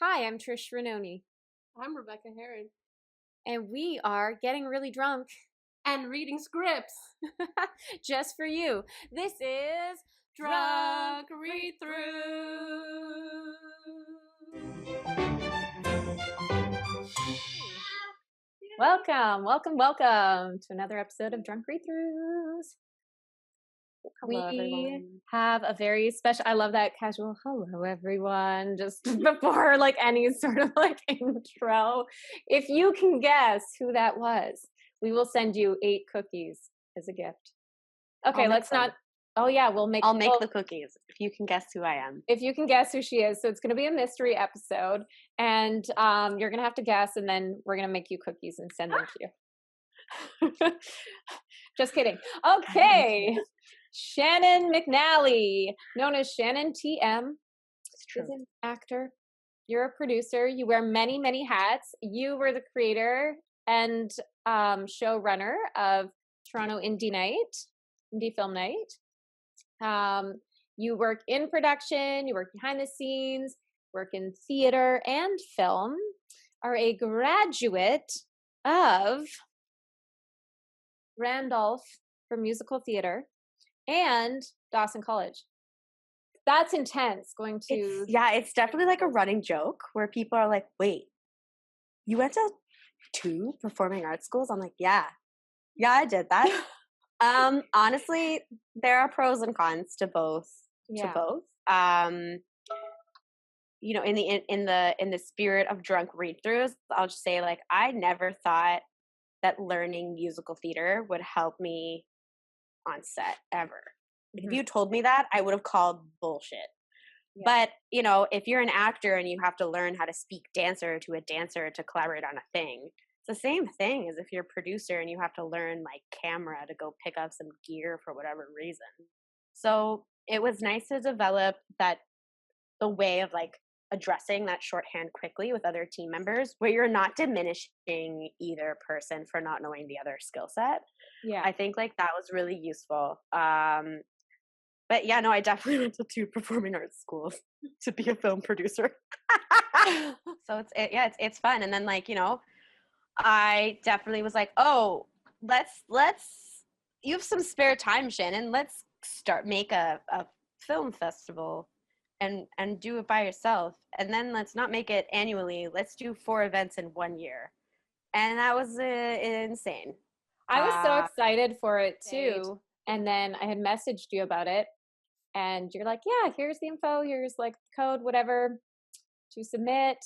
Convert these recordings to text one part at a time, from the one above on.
Hi, I'm Trish Ranoni, I'm Rebecca Heron. and we are getting really drunk And reading scripts. just for you. This is Drunk Read-Through. Welcome to another episode of Drunk Read-Throughs. Hello, We everyone. have a very special, I love that casual hello everyone just before like any sort of like intro. If you can guess who that was, we will send you 8 cookies as a gift. Okay, let's not. Oh yeah, I'll make the cookies if you can guess who I am. If you can guess who she is. So it's going to be a mystery episode, and you're going to have to guess, and then we're going to make you cookies and send them to you. Just kidding. Okay. Shannon McNally, known as Shannon TM, is an actor. You're a producer. You wear many, many hats. You were the creator and showrunner of Toronto Indie Film Night. You work in production, you work behind the scenes, work in theater and film, are a graduate of Randolph for musical theater and Dawson College. That's intense going to... It's definitely like a running joke where people are like, wait, you went to 2 performing arts schools? I'm like, yeah, I did that. Honestly, there are pros and cons to both. Yeah. You know, in the spirit of drunk read-throughs, I'll just say, like, I never thought that learning musical theater would help me on set ever. Mm-hmm. If you told me that, I would have called bullshit. Yeah. But, you know, if you're an actor and you have to learn how to speak dancer to a dancer to collaborate on a thing, it's the same thing as if you're a producer and you have to learn like camera to go pick up some gear for whatever reason. So it was nice to develop the way of like addressing that shorthand quickly with other team members where you're not diminishing either person for not knowing the other skill set. Yeah. I think like that was really useful. But yeah, no, I definitely went to 2 performing arts schools to be a film producer. So it's fun. And then like, you know, I definitely was like, oh, let's you have some spare time, Shannon. Let's make a film festival and do it by yourself. And then let's not make it annually. Let's do 4 events in 1 year. And that was insane. I was so excited for it too. And then I had messaged you about it. And you're like, yeah, here's the info. Here's like the code, whatever, to submit.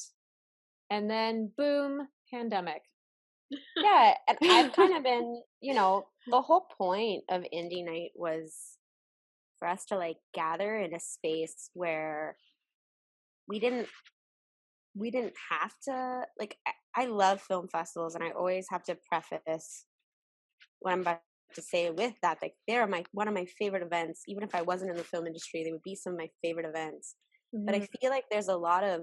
And then boom, pandemic. Yeah, and I've kind of been, you know, the whole point of Indie Night was for us to like gather in a space where we didn't have to, like, I love film festivals, and I always have to preface what I'm about to say with that, like they're one of my favorite events. Even if I wasn't in the film industry, they would be some of my favorite events. Mm-hmm. But I feel like there's a lot of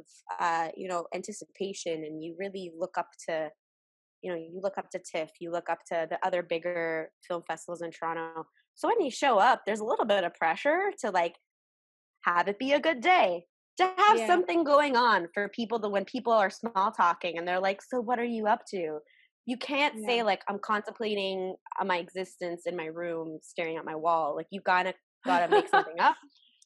you know, anticipation, and you really look up to, you know, you look up to TIFF, you look up to the other bigger film festivals in Toronto. So when you show up, there's a little bit of pressure to like have it be a good day, to have something going on for people, that when people are small talking and they're like, so what are you up to? You can't say like, I'm contemplating my existence in my room staring at my wall. Like you gotta make something up.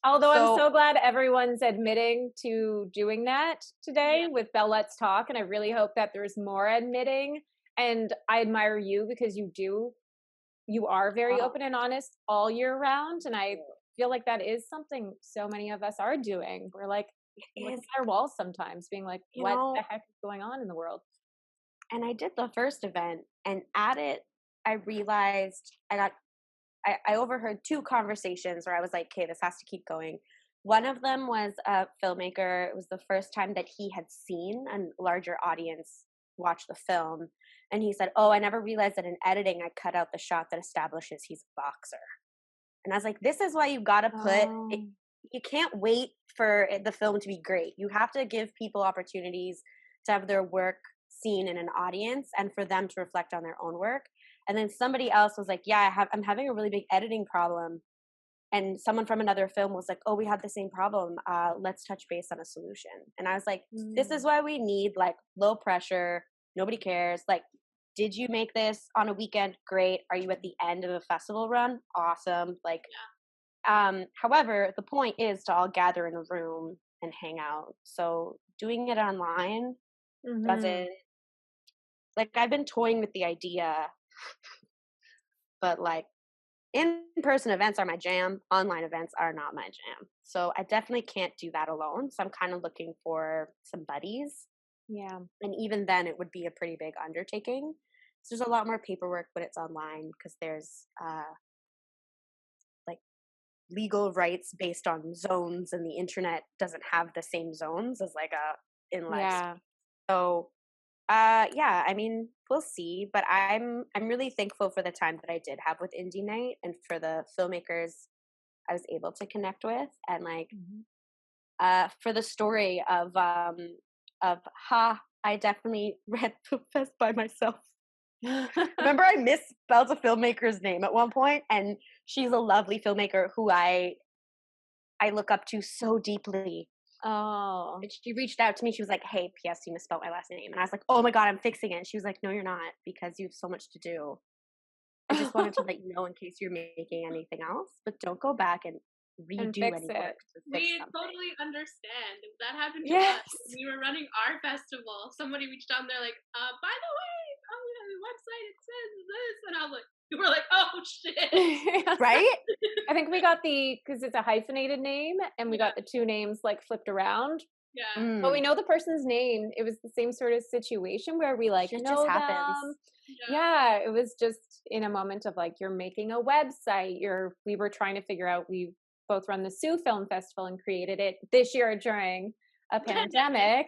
Although I'm so glad everyone's admitting to doing that today with Bell Let's Talk, and I really hope that there's more admitting. And I admire you because you are very open and honest all year round, and I feel like that is something so many of us are doing. We're like looking at our walls sometimes, being like, what the heck is going on in the world? And I did the first event, and at it, I realized I overheard 2 conversations where I was like, okay, this has to keep going. One of them was a filmmaker. It was the first time that he had seen a larger audience watch the film. And he said, oh, I never realized that in editing, I cut out the shot that establishes he's a boxer. And I was like, this is why you got to put, you can't wait for the film to be great. You have to give people opportunities to have their work seen in an audience and for them to reflect on their own work. And then somebody else was like, yeah, I'm having a really big editing problem. and someone from another film was like, oh, we had the same problem, let's touch base on a solution. And I was like, this is why we need like low pressure, nobody cares, like, did you make this on a weekend? Great. Are you at the end of a festival run? Awesome. Like, however, the point is to all gather in a room and hang out. So doing it online doesn't, like, I've been toying with the idea, but like, in-person events are my jam. Online events are not my jam. So I definitely can't do that alone. So I'm kind of looking for some buddies. Yeah. And even then, it would be a pretty big undertaking. So there's a lot more paperwork when it's online because there's like legal rights based on zones, and the internet doesn't have the same zones as like a in life. Yeah. So yeah, I mean, we'll see, but I'm really thankful for the time that I did have with Indie Night and for the filmmakers I was able to connect with, and like for the story of I definitely read Film Fest by myself. Remember, I misspelled a filmmaker's name at one point, and she's a lovely filmmaker who I look up to so deeply. Oh. And she reached out to me. She was like, hey, P.S., you misspelled my last name. And I was like, oh my God, I'm fixing it. And she was like, no, you're not, because you have so much to do. I just wanted to let you know in case you're making anything else, but don't go back and redo any work to fix We something. totally understand. That happened to Yes. us. We were running our festival. Somebody reached out and they're like, by the way, on the website it says this. And I was like, we were like, oh shit. Right? I think we got because it's a hyphenated name, and we got the two names like flipped around. Yeah. But we know the person's name. It was the same sort of situation where we like Shit know just happens. them. Yeah, it was just in a moment of like, you're making a website. We were trying to figure out, we both run the Sioux Film Festival and created it this year during a pandemic.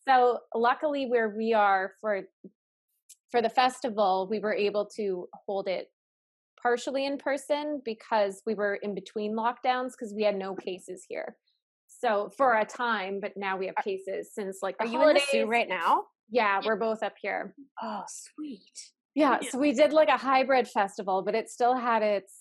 So luckily where we are for the festival, we were able to hold it partially in person because we were in between lockdowns because we had no cases here. So for a time, but now we have cases since like the Are you holidays. in the Sioux right now? Yeah, we're both up here. Oh, sweet. Yeah, so we did like a hybrid festival, but it still had its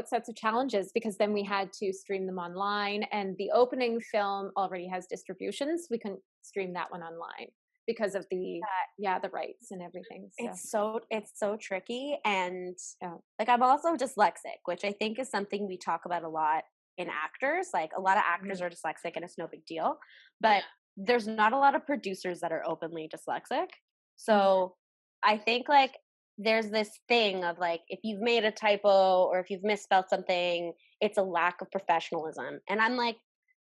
sets of challenges because then we had to stream them online, and the opening film already has distributions. We couldn't stream that one online because of the rights and everything. So. It's so tricky, and like, I'm also dyslexic, which I think is something we talk about a lot in actors. Like, a lot of actors are dyslexic and it's no big deal, but there's not a lot of producers that are openly dyslexic. So I think like there's this thing of like, if you've made a typo or if you've misspelled something, it's a lack of professionalism. And I'm like,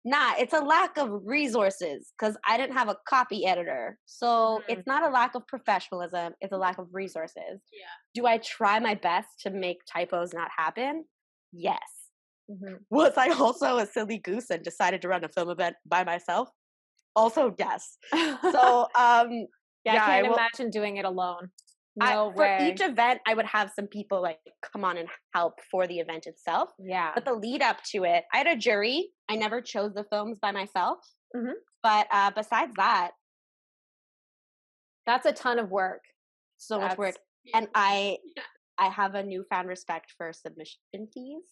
nah, it's a lack of resources because I didn't have a copy editor. So it's not a lack of professionalism, it's a lack of resources. Yeah. Do I try my best to make typos not happen? Yes. Was I also a silly goose and decided to run a film event by myself? Also, yes. So, I can't imagine doing it alone. No way. For each event, I would have some people like come on and help for the event itself. Yeah. But the lead up to it, I had a jury. I never chose the films by myself. But besides that, that's a ton of work. So much work. And I have a newfound respect for submission fees.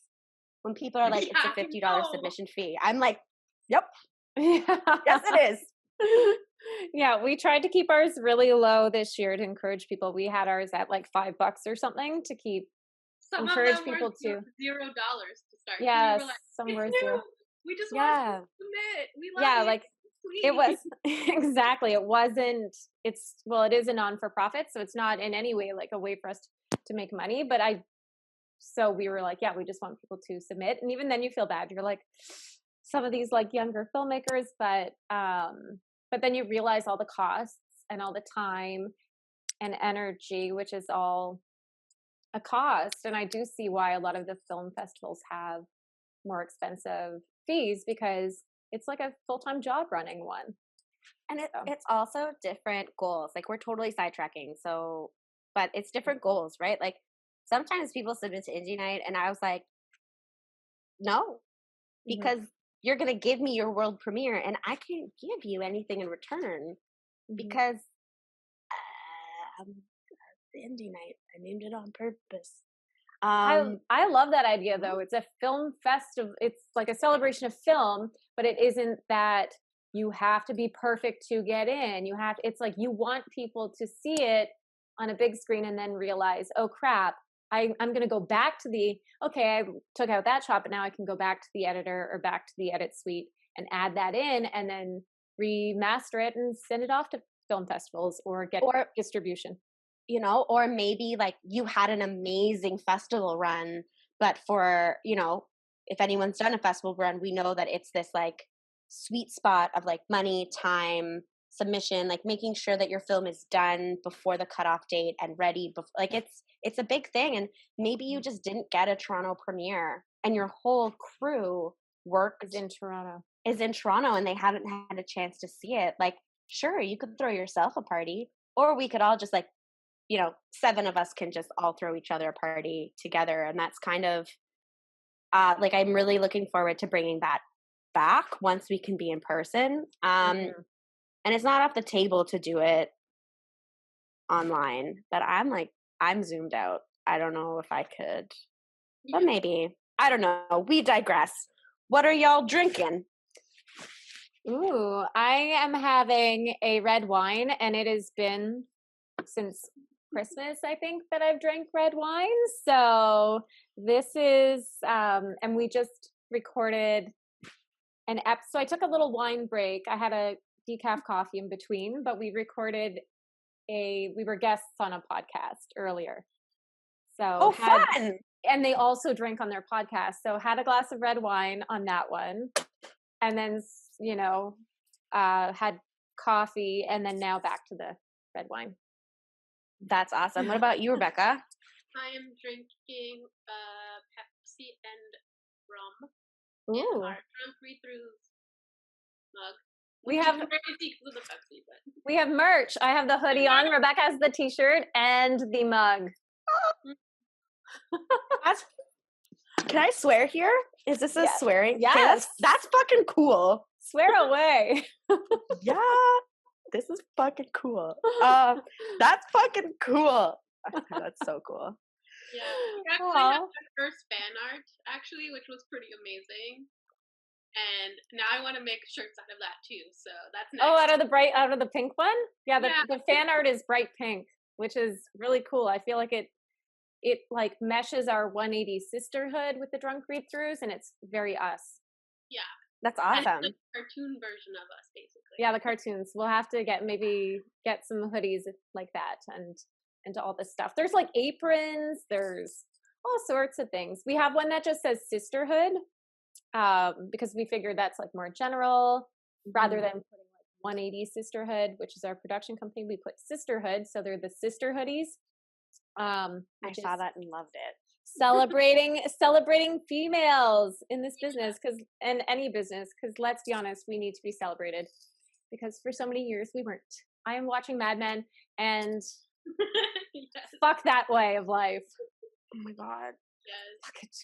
When people are like, it's a $50 submission fee, I'm like, yep. Yes, it is. Yeah, we tried to keep ours really low this year to encourage people. We had ours at like $5 or something to encourage people to $0 to start. Yes, we some were zero. We just want to submit. We love it. Like it was exactly. It wasn't. It is a non-for-profit, so it's not in any way like a way for us to make money. But so we were like, we just want people to submit, and even then you feel bad. You're like, some of these like younger filmmakers, but then you realize all the costs and all the time and energy, which is all a cost. And I do see why a lot of the film festivals have more expensive fees because it's like a full-time job running one. And it's also different goals. Like, we're totally sidetracking. So, but it's different goals, right? Like, sometimes people submit to Indie Night and I was like, no, because you're going to give me your world premiere and I can't give you anything in return because Indie Night, I named it on purpose. I love that idea though. It's a film festival. It's like a celebration of film, but it isn't that you have to be perfect to get in. It's like you want people to see it on a big screen and then realize, oh crap, I'm going to go back to I took out that shot, but now I can go back to the editor or back to the edit suite and add that in and then remaster it and send it off to film festivals or get distribution. Or maybe like you had an amazing festival run, but for, if anyone's done a festival run, we know that it's this like sweet spot of like money, time, submission, like making sure that your film is done before the cutoff date and ready before, like it's a big thing. And maybe you just didn't get a Toronto premiere and your whole crew is in Toronto and they haven't had a chance to see it. Like, sure, you could throw yourself a party, or we could all just like, 7 of us can just all throw each other a party together. And that's kind of like, I'm really looking forward to bringing that back once we can be in person. And it's not off the table to do it online, but I'm zoomed out. I don't know if I could, but maybe. I don't know. We digress. What are y'all drinking? Ooh, I am having a red wine, and it has been since Christmas, I think, that I've drank red wine. So this is, and we just recorded an episode. So I took a little wine break. I had a decaf coffee in between, but we were guests on a podcast earlier. So fun! And they also drank on their podcast. So had a glass of red wine on that one, and then had coffee, and then now back to the red wine. That's awesome. What about you, Rebecca? I am drinking Pepsi and rum. Ooh. In our Read-Thrus mug. We have the Pepsi, but we have merch. I have the hoodie on. Rebecca has the t-shirt and the mug. Can I swear here? Is this a swearing? Yes. Okay, that's fucking cool. Swear away. Yeah. This is fucking cool. That's fucking cool. That's so cool. Yeah, we actually had our first fan art, actually, which was pretty amazing. And now I want to make shirts out of that too. So that's nice. Oh, out of the pink one? Yeah, the fan art is bright pink, which is really cool. I feel like it like meshes our 180 sisterhood with the drunk read-throughs, and it's very us. Yeah. That's awesome. And it's the cartoon version of us, basically. Yeah, the cartoons. We'll have to get some hoodies like that and all this stuff. There's like aprons. There's all sorts of things. We have one that just says sisterhood because we figured that's like more general rather than putting like 180 sisterhood, which is our production company. We put sisterhood, so they're the sister hoodies. I saw that and loved it. Celebrating females in this business and any business, because let's be honest, we need to be celebrated because for so many years we weren't. I am watching Mad Men and fuck that way of life. Oh my god. Yes. Fuck it.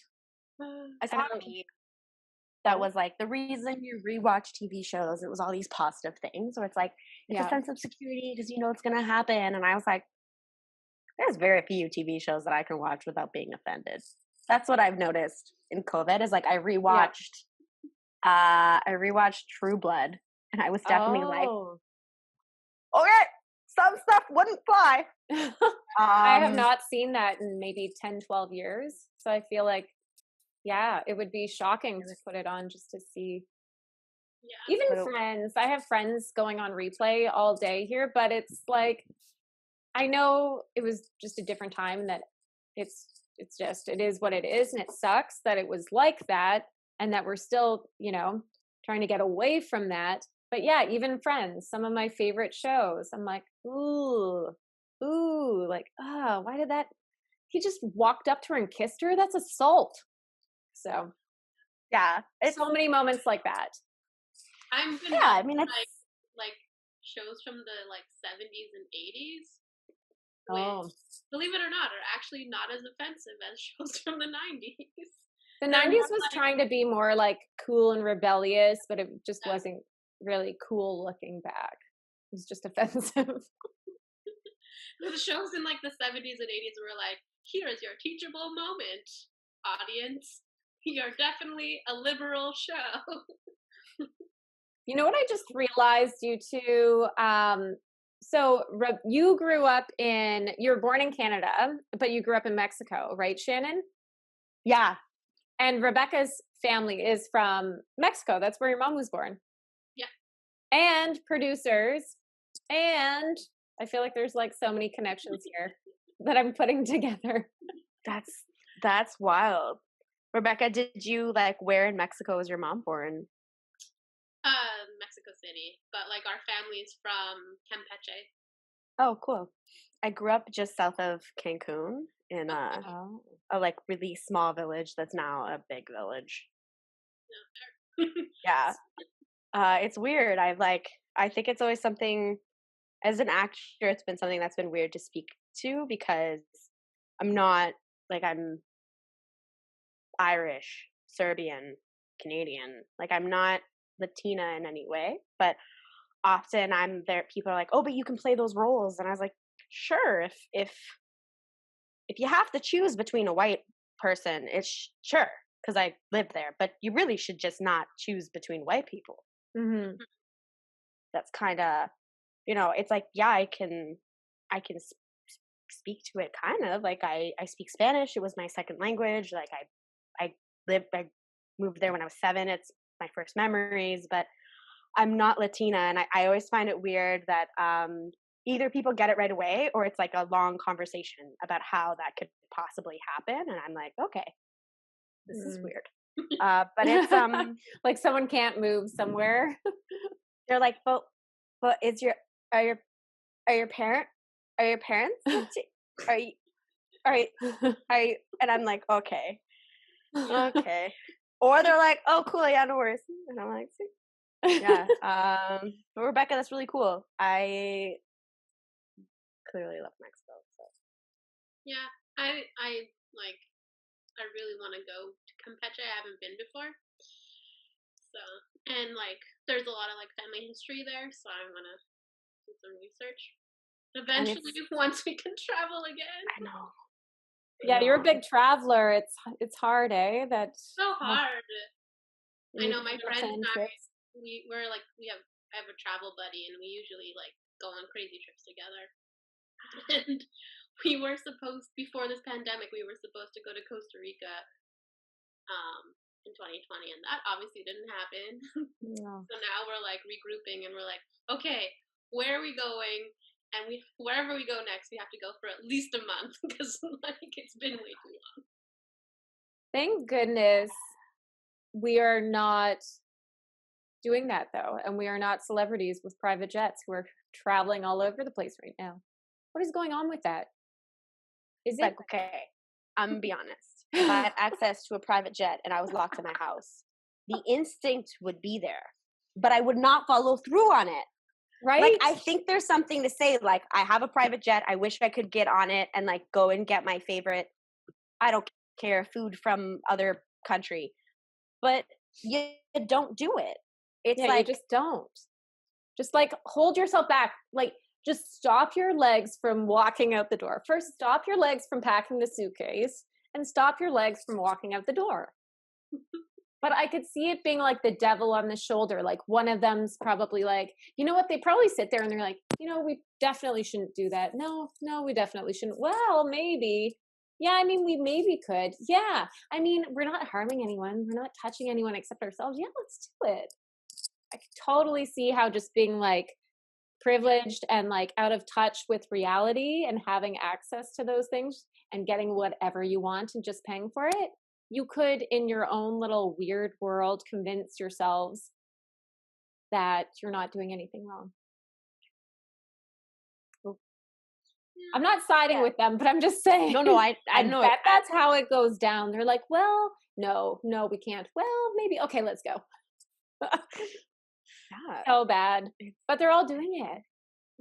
I saw a meme that was like, the reason you rewatch TV shows, it was all these positive things, or it's like it's a sense of security because you know it's gonna happen. And I was like, there's very few TV shows that I can watch without being offended. That's what I've noticed in COVID is like I rewatched True Blood, and I was definitely like, okay, some stuff wouldn't fly. I have not seen that in maybe 10, 12 years. So I feel like, it would be shocking to put it on just to see. Yeah. Even Friends. I have Friends going on replay all day here, but it's like, I know it was just a different time and that it is what it is, and it sucks that it was like that and that we're still, trying to get away from that. But yeah, even Friends, some of my favorite shows, I'm like, ooh, like, why did that? He just walked up to her and kissed her. That's assault. So yeah, it's so many moments like that. I'm been I mean, it's like shows from the 70s and 80s. Believe it or not, are actually not as offensive as shows from the 90s. The 90s was trying to be more like cool and rebellious, but it just wasn't really cool looking back. It was just offensive. The shows in the 70s and 80s were like, here is your teachable moment, audience. You're definitely a liberal show. You know what I just realized, you two? So you grew up you were born in Canada, but you grew up in Mexico, right, Shannon? Yeah. And Rebecca's family is from Mexico. That's where your mom was born. Yeah. And producers. And I feel like there's like so many connections here that I'm putting together. That's wild. Rebecca, did you like where in Mexico was your mom born? Mexico City, but like our family is from Campeche. Oh, cool. I grew up just south of Cancun in a like really small village that's now a big village. Yeah. It's weird. I think it's always something, as an actor, it's been something that's been weird to speak to because I'm Irish, Serbian, Canadian. Like I'm not Latina in any way, but often I'm there. People are like, "Oh, but you can play those roles," and I was like, "Sure, if you have to choose between a white person, it's sure because I live there. But you really should just not choose between white people." Mm-hmm. That's kind of, it's like, yeah, I can speak to it kind of like I speak Spanish. It was my second language. Like I moved there when I was 7. It's my first memories, but I'm not Latina. And I always find it weird that either people get it right away or it's like a long conversation about how that could possibly happen. And I'm like, okay, this is weird. But it's like someone can't move somewhere. They're like, but are your parents are you and I'm like, okay. Or they're like, oh cool, yeah, no worries. And I'm like, see? Yeah. But Rebecca, that's really cool. I clearly love Mexico. So. Yeah, I really want to go to Campeche. I haven't been before. So, and like there's a lot of like family history there, so I want to do some research. Eventually, once we can travel again. I know. Yeah, you're a big traveler. It's hard, eh? That's so hard. I know my friends and I, I have a travel buddy, and we usually like go on crazy trips together. And we were supposed, before this pandemic, we were supposed to go to Costa Rica in 2020, and that obviously didn't happen. No. So now we're like regrouping, and we're like, okay, where are we going? And wherever we go next, we have to go for at least a month because like it's been way too long. Thank goodness we are not doing that though, and we are not celebrities with private jets who are traveling all over the place right now. What is going on with that? Is it okay? I'm gonna be honest. If I had access to a private jet and I was locked in my house, the instinct would be there, but I would not follow through on it. Right? Like, I think there's something to say, like, I have a private jet. I wish I could get on it and, like, go and get my favorite, I don't care, food from other country. But you don't do it. It's like, you just don't. Just, like, hold yourself back. Like, just stop your legs from walking out the door. First, stop your legs from packing the suitcase and stop your legs from walking out the door. But I could see it being like the devil on the shoulder. Like one of them's probably like, you know what? They probably sit there and they're like, we definitely shouldn't do that. No, we definitely shouldn't. Well, maybe. Yeah, I mean, we maybe could. Yeah. I mean, we're not harming anyone. We're not touching anyone except ourselves. Yeah, let's do it. I could totally see how just being like privileged and like out of touch with reality and having access to those things and getting whatever you want and just paying for it. You could, in your own little weird world, convince yourselves that you're not doing anything wrong. I'm not siding with them, but I'm just saying. No, I know. Bet that's how it goes down. They're like, well, no, we can't. Well, maybe. Okay, let's go. Yeah. So bad. But they're all doing it.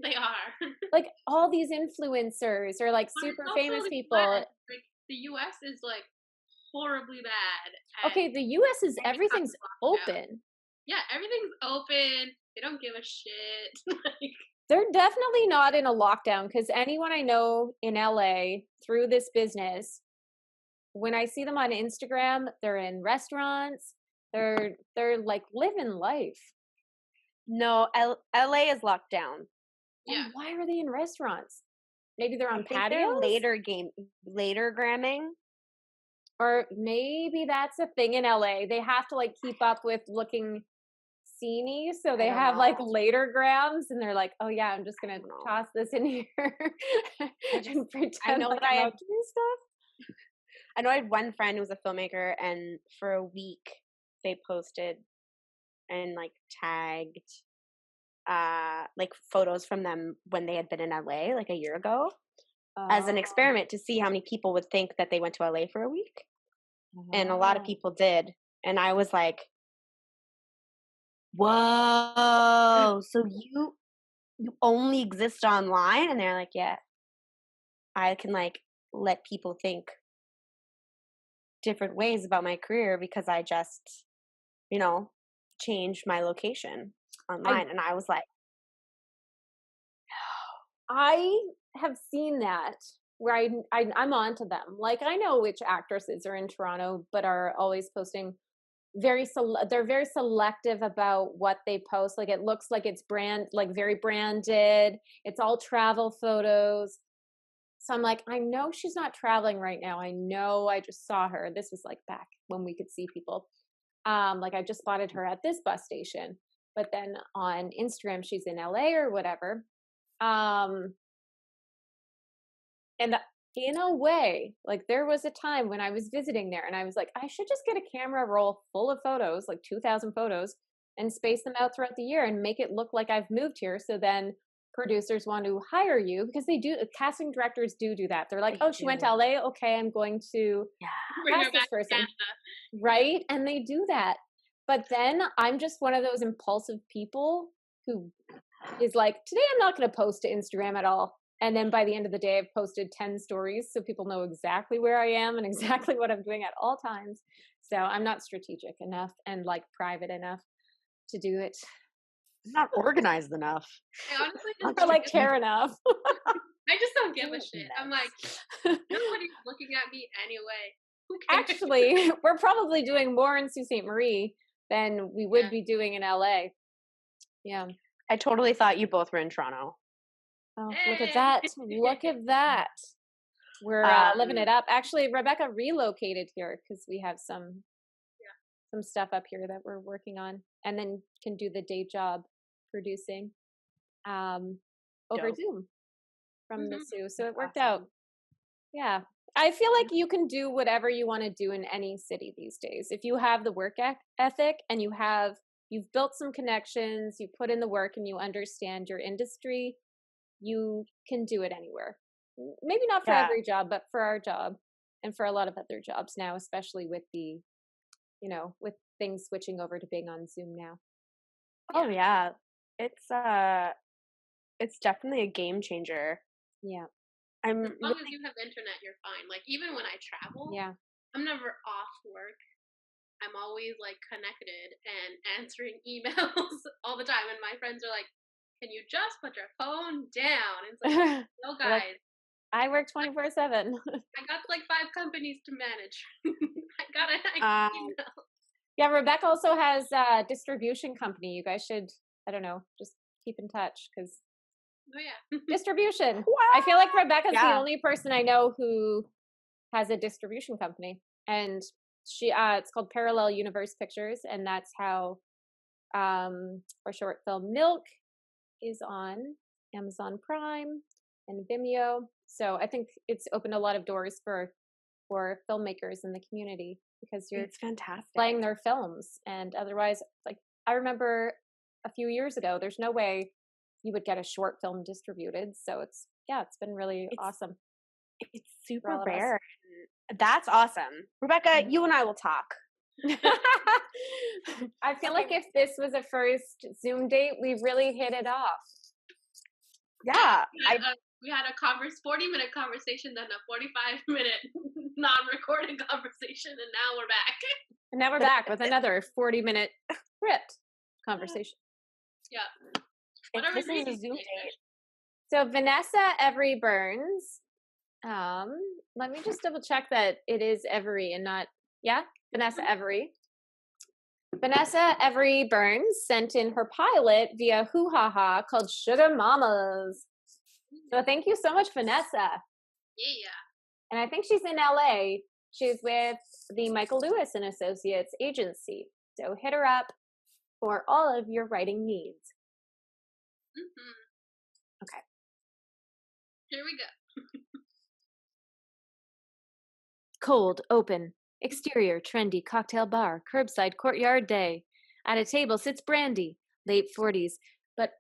They are. Like all these influencers or like super famous people. Like, the US is like horribly bad. Okay, the US is everything's open. Yeah, everything's open. They don't give a shit. Like, They're definitely not in a lockdown because anyone I know in LA through this business, when I see them on Instagram, they're in restaurants. They're like living life. No, LA is locked down. Yeah. And why are they in restaurants? Maybe they're on I think patios. they're later gramming. Or maybe that's a thing in LA. They have to like keep up with looking sceney, so they have like later grams, and they're like, "Oh yeah, I'm just gonna toss this in here and pretend I know like that I I'm had out doing stuff." I know I had one friend who was a filmmaker, and for a week they posted and like tagged like photos from them when they had been in LA like a year ago as an experiment to see how many people would think that they went to LA for a week. And a lot of people did. And I was like, whoa, so you only exist online? And they're like, yeah, I can like let people think different ways about my career because I just, changed my location online. And I was like, I have seen that where I'm onto them. Like I know which actresses are in Toronto, but are always posting they're very selective about what they post. Like it looks like it's very branded. It's all travel photos. So I'm like, I know she's not traveling right now. I know I just saw her. This was like back when we could see people. Like I just spotted her at this bus station, but then on Instagram, she's in LA or whatever. And in a way, like there was a time when I was visiting there and I was like, I should just get a camera roll full of photos, like 2,000 photos, and space them out throughout the year and make it look like I've moved here. So then producers want to hire you because they do, casting directors do that. They're like, oh, she went to LA. Okay, I'm going to cast this person. Right? And they do that. But then I'm just one of those impulsive people who is like, today I'm not going to post to Instagram at all. And then by the end of the day, I've posted 10 stories so people know exactly where I am and exactly what I'm doing at all times. So I'm not strategic enough and like private enough to do it. I'm not organized enough. I honestly or like care enough. I just don't give a shit. I'm like, nobody's looking at me anyway. Who cares? Actually, we're probably doing more in Sault Ste. Marie than we would be doing in LA. Yeah. I totally thought you both were in Toronto. Oh, look at that. Look at that. We're living it up. Actually, Rebecca relocated here because we have some stuff up here that we're working on and then can do the day job producing over Zoom from the Sioux. So it worked out. Yeah. I feel like you can do whatever you want to do in any city these days. If you have the work ethic and you've built some connections, you put in the work and you understand your industry, you can do it anywhere. Maybe not for every job, but for our job and for a lot of other jobs now, especially with the, with things switching over to being on Zoom now. Oh yeah. It's definitely a game changer. Yeah. As long as you have internet, you're fine. Like even when I travel, I'm never off work. I'm always like connected and answering emails all the time. And my friends are like, can you just put your phone down? And it's like, no, guys. I work 24/7. I got like 5 companies to manage. I got email. Yeah, Rebecca also has a distribution company. You guys should, I don't know, just keep in touch because distribution. I feel like Rebecca's the only person I know who has a distribution company. And she it's called Parallel Universe Pictures, and that's how our short film Milk is on Amazon Prime and Vimeo. So I think it's opened a lot of doors for filmmakers in the community because it's fantastic playing their films. And otherwise, like I remember a few years ago, there's no way you would get a short film distributed. So it's been really awesome. It's super rare. That's awesome. Rebecca, you and I will talk. I feel like if this was a first Zoom date, we really hit it off. Yeah. We had a 40-minute conversation, then a 45-minute non-recorded conversation, and now we're back. And now we're back with another 40-minute script conversation. Yeah. What are we This is a reading? Zoom date. So Vanessa Every Burns. Let me just double check that it is Every and not, yeah, Vanessa Every. Vanessa Every Burns sent in her pilot via Hoo Ha Ha called Sugar Mamas. So thank you so much, Vanessa. Yeah. And I think she's in LA. She's with the Michael Lewis and Associates agency. So hit her up for all of your writing needs. Okay. Here we go. Cold, open, exterior, trendy cocktail bar, curbside courtyard day. At a table sits Brandy, late 40s, but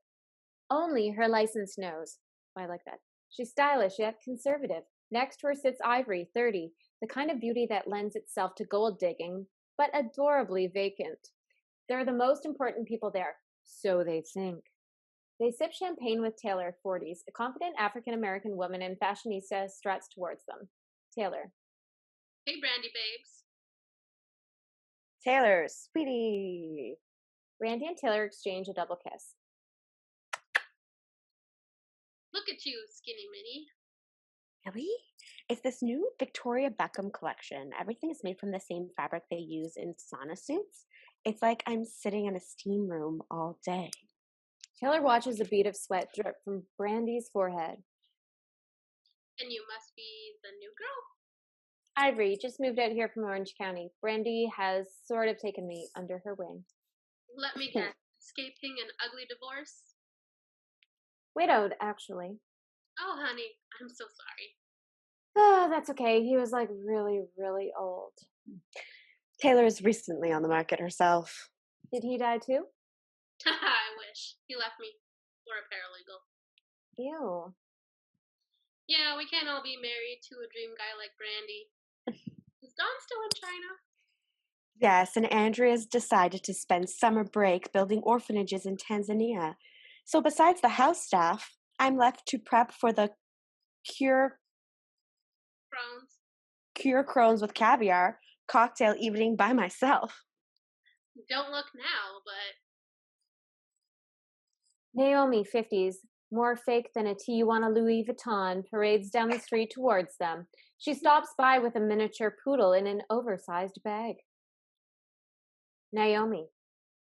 only her license knows. I like that. She's stylish yet conservative. Next to her sits Ivory, 30, the kind of beauty that lends itself to gold digging, but adorably vacant. They're the most important people there, so they think. They sip champagne with Taylor, 40s, a confident African-American woman and fashionista struts towards them. Taylor. Hey, Brandy babes. Taylor, sweetie. Brandy and Taylor exchange a double kiss. Look at you, skinny mini. Really? It's this new Victoria Beckham collection. Everything is made from the same fabric they use in sauna suits. It's like I'm sitting in a steam room all day. Taylor watches a bead of sweat drip from Brandy's forehead. And you must be the new girl. Ivory just moved out here from Orange County. Brandy has sort of taken me under her wing. Let me guess. Escaping an ugly divorce? Widowed, actually. Oh, honey, I'm so sorry. Oh, that's okay. He was like really, really old. Taylor's recently on the market herself. Did he die too? I wish. He left me for a paralegal. Ew. Yeah, we can't all be married to a dream guy like Brandy. Is Don still in China? Yes, and Andrea's decided to spend summer break building orphanages in Tanzania. So besides the house staff, I'm left to prep for the cure Crohn's with caviar cocktail evening by myself. Don't look now, but... Naomi, 50s, more fake than a Tijuana Louis Vuitton, parades down the street towards them. She stops by with a miniature poodle in an oversized bag. Naomi.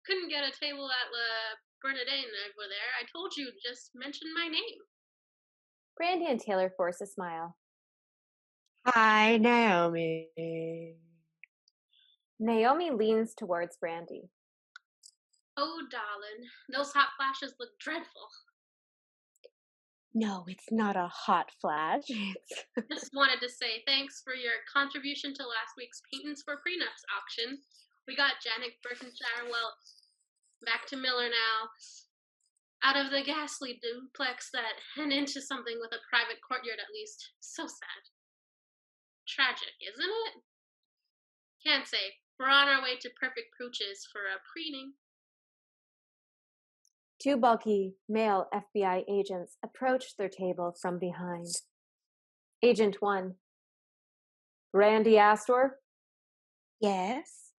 Couldn't get a table at La Bernardine over there. I told you, just mention my name. Brandy and Taylor force a smile. Hi, Naomi. Naomi leans towards Brandy. Oh, darling, those hot flashes look dreadful. No, it's not a hot flash. Just wanted to say thanks for your contribution to last week's Paintings for Prenups auction. We got Janet Birkenshire, well, back to Miller now, out of the ghastly duplex that, and into something with a private courtyard at least. So sad. Tragic, isn't it? Can't say. We're on our way to perfect pooches for a preening. Two bulky male FBI agents approached their table from behind. Agent 1. Brandy Astor? Yes?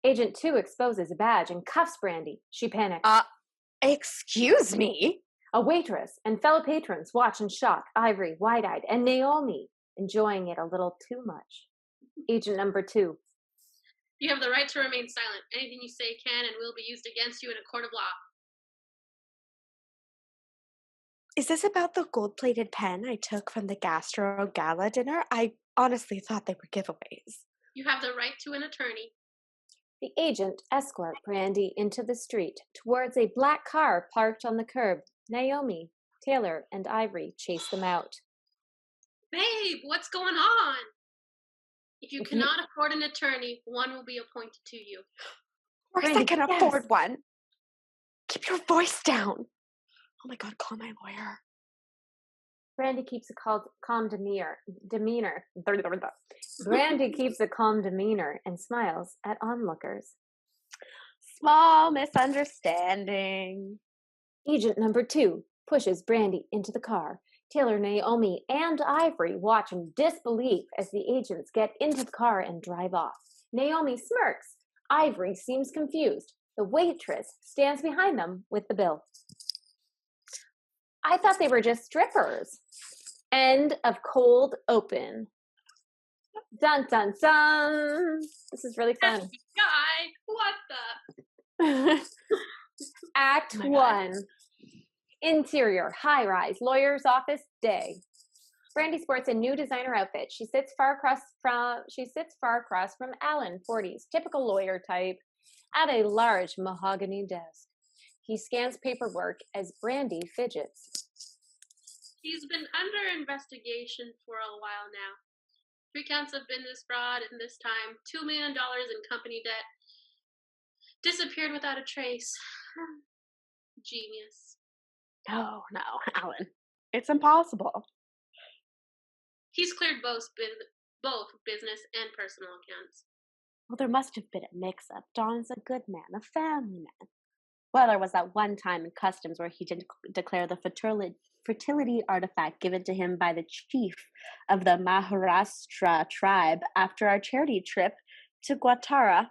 Agent 2 exposes a badge and cuffs Brandy. She panics. Excuse me? A waitress and fellow patrons watch in shock, Ivory wide-eyed, and Naomi enjoying it a little too much. Agent number 2. You have the right to remain silent. Anything you say can and will be used against you in a court of law. Is this about the gold-plated pen I took from the Gastro Gala dinner? I honestly thought they were giveaways. You have the right to an attorney. The agent escorts Brandy into the street towards a black car parked on the curb. Naomi, Taylor, and Ivory chase them out. Babe, what's going on? If you cannot afford an attorney, one will be appointed to you. Of course I can afford one. Keep your voice down. Oh my God, call my lawyer. Brandy keeps a calm demeanor. Brandy keeps a calm demeanor and smiles at onlookers. Small misunderstanding. Agent number 2 pushes Brandy into the car. Taylor, Naomi, and Ivory watch in disbelief as the agents get into the car and drive off. Naomi smirks. Ivory seems confused. The waitress stands behind them with the bill. I thought they were just strippers. End of cold open. Dun, dun, dun. This is really fun. Guy, what the? Act 1. Interior, high-rise, lawyer's office, day. Brandy sports a new designer outfit. She sits far across from Alan, 40s, typical lawyer type, at a large mahogany desk. He scans paperwork as Brandy fidgets. He's been under investigation for a while now. 3 counts of business fraud, and this time $2 million in company debt. Disappeared without a trace. Genius. No, Alan. It's impossible. He's cleared both business and personal accounts. Well, there must have been a mix-up. Don's a good man, a family man. Well, there was that one time in customs where he didn't declare the fertility artifact given to him by the chief of the Maharashtra tribe after our charity trip to Guatara.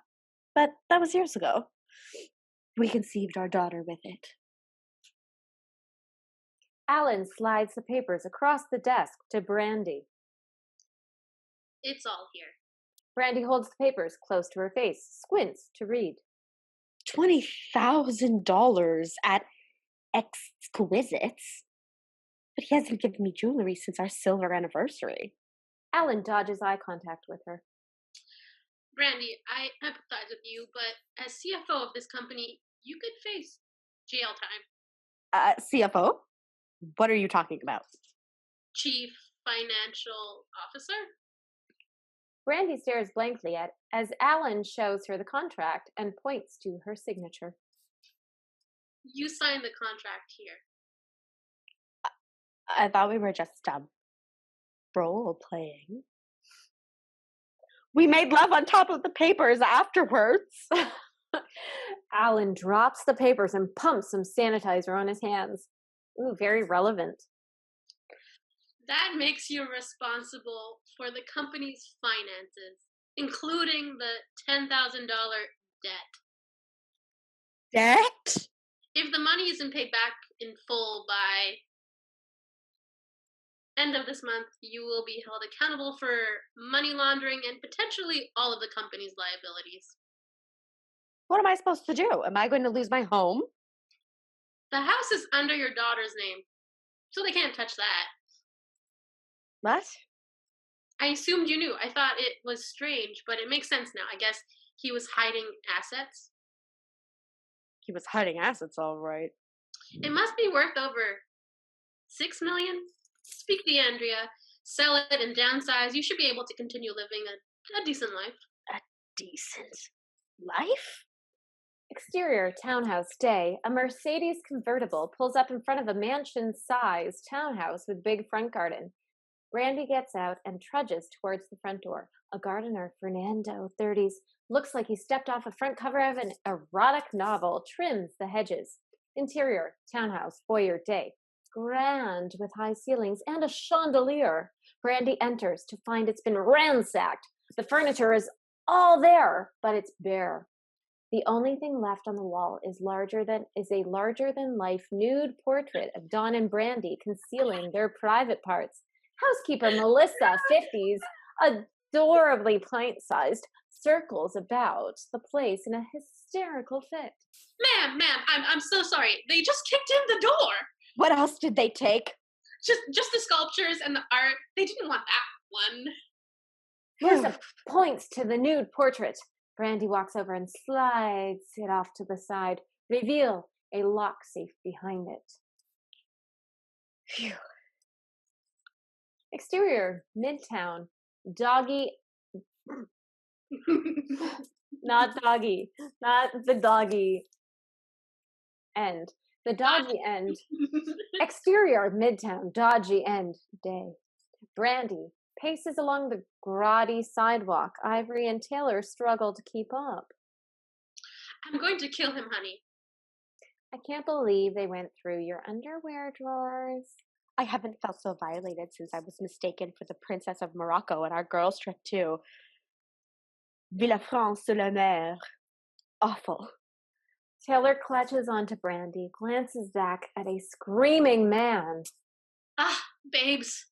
But that was years ago. We conceived our daughter with it. Alan slides the papers across the desk to Brandy. It's all here. Brandy holds the papers close to her face, squints to read. $20,000 at Exquisites. But he hasn't given me jewelry since our silver anniversary. Alan dodges eye contact with her. Brandy, I empathize with you, but as CFO of this company, you could face jail time. CFO? What are you talking about? Chief Financial Officer? Brandy stares blankly as Alan shows her the contract and points to her signature. You signed the contract here. I thought we were just role playing. We made love on top of the papers afterwards. Alan drops the papers and pumps some sanitizer on his hands. Ooh, very relevant. That makes you responsible for the company's finances, including the $10,000 debt. Debt? If the money isn't paid back in full by end of this month, you will be held accountable for money laundering and potentially all of the company's liabilities. What am I supposed to do? Am I going to lose my home? The house is under your daughter's name, so they can't touch that. What? I assumed you knew. I thought it was strange, but it makes sense now. I guess he was hiding assets. He was hiding assets, all right. It must be worth over $6 million. Speak to Andrea, sell it and downsize. You should be able to continue living a decent life. A decent life? Exterior townhouse day. A Mercedes convertible pulls up in front of a mansion-sized townhouse with big front garden. Brandy gets out and trudges towards the front door. A gardener, Fernando, 30s, looks like he stepped off a front cover of an erotic novel, trims the hedges. Interior, townhouse, foyer, day. Grand with high ceilings and a chandelier. Brandy enters to find it's been ransacked. The furniture is all there, but it's bare. The only thing left on the wall is a larger-than-life nude portrait of Don and Brandy concealing their private parts. Housekeeper Melissa, 50s, adorably pint-sized, circles about the place in a hysterical fit. Ma'am, I'm so sorry. They just kicked in the door. What else did they take? Just the sculptures and the art. They didn't want that one. Melissa points to the nude portrait. Brandy walks over and slides it off to the side. Reveal a lock safe behind it. Phew. Exterior, Midtown. Doggy. Not doggy. Not the doggy end. The dodgy end. Exterior, Midtown. Dodgy end. Day. Brandy paces along the grotty sidewalk. Ivory and Taylor struggle to keep up. I'm going to kill him, honey. I can't believe they went through your underwear drawers. I haven't felt so violated since I was mistaken for the Princess of Morocco on our girls' trip to Villafranche-sur-la-Mer. Awful. Taylor clutches onto Brandy, glances back at a screaming man. Ah, babes,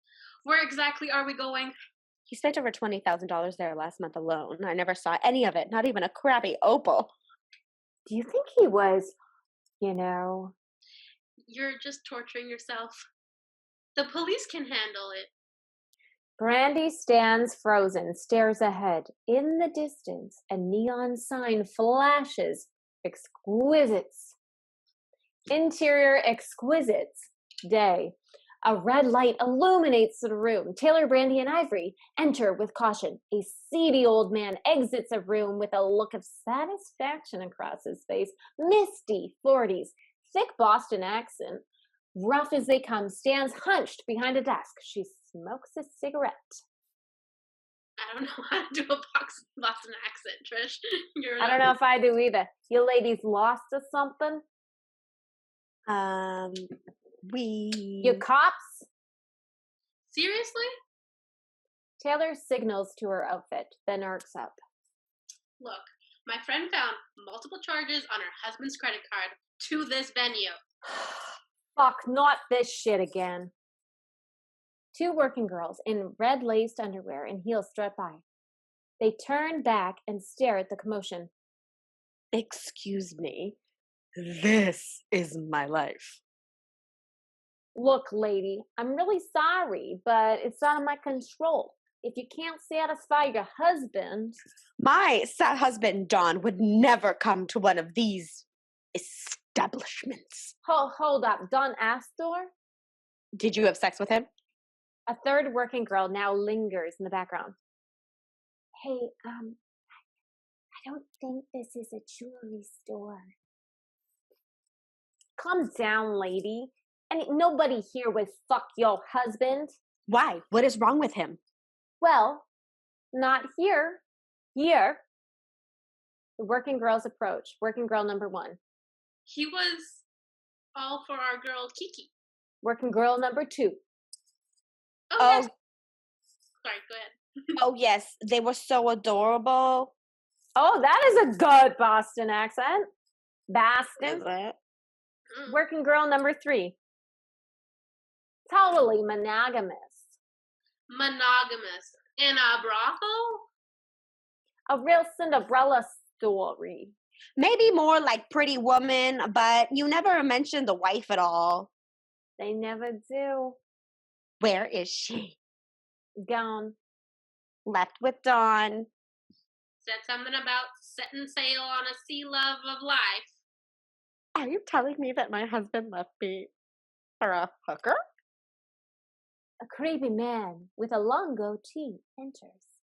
where exactly are we going? He spent over $20,000 there last month alone. I never saw any of it, not even a crappy opal. Do you think he was, you know? You're just torturing yourself. The police can handle it. Brandy stands frozen, stares ahead. In the distance, a neon sign flashes. Exquisites. Interior exquisites. Day. A red light illuminates the room. Taylor, Brandy, and Ivory enter with caution. A seedy old man exits a room with a look of satisfaction across his face. Misty 40s, thick Boston accent. Rough as they come, stands hunched behind a desk. She smokes a cigarette. I don't know how to do a Boston accent, Trish. I don't know if I do either. You ladies lost or something? You cops? Seriously? Taylor signals to her outfit, then arcs up. Look, my friend found multiple charges on her husband's credit card to this venue. Fuck, not this shit again. Two working girls in red laced underwear and heels strut by. They turn back and stare at the commotion. Excuse me. This is my life. Look, lady, I'm really sorry, but it's out of my control. If you can't satisfy your husband... My husband, Don, would never come to one of these establishments. Hold up. Don Astor? Did you have sex with him? A third working girl now lingers in the background. Hey, I don't think this is a jewelry store. Calm down, lady. And nobody here would fuck your husband. Why? What is wrong with him? Well, not here. Here. The working girls approach. Working girl number 1. He was all for our girl Kiki. Working girl number 2. Oh. Yes. Sorry, go ahead. Oh, yes. They were so adorable. Oh, that is a good Boston accent. Boston. Working girl number 3. Totally monogamous. Monogamous. In a brothel? A real Cinderella story. Maybe more like Pretty Woman, but you never mentioned the wife at all. They never do. Where is she? Gone. Left with Dawn. Said something about setting sail on a sea love of life. Are you telling me that my husband left me for a hooker? A creepy man with a long goatee enters.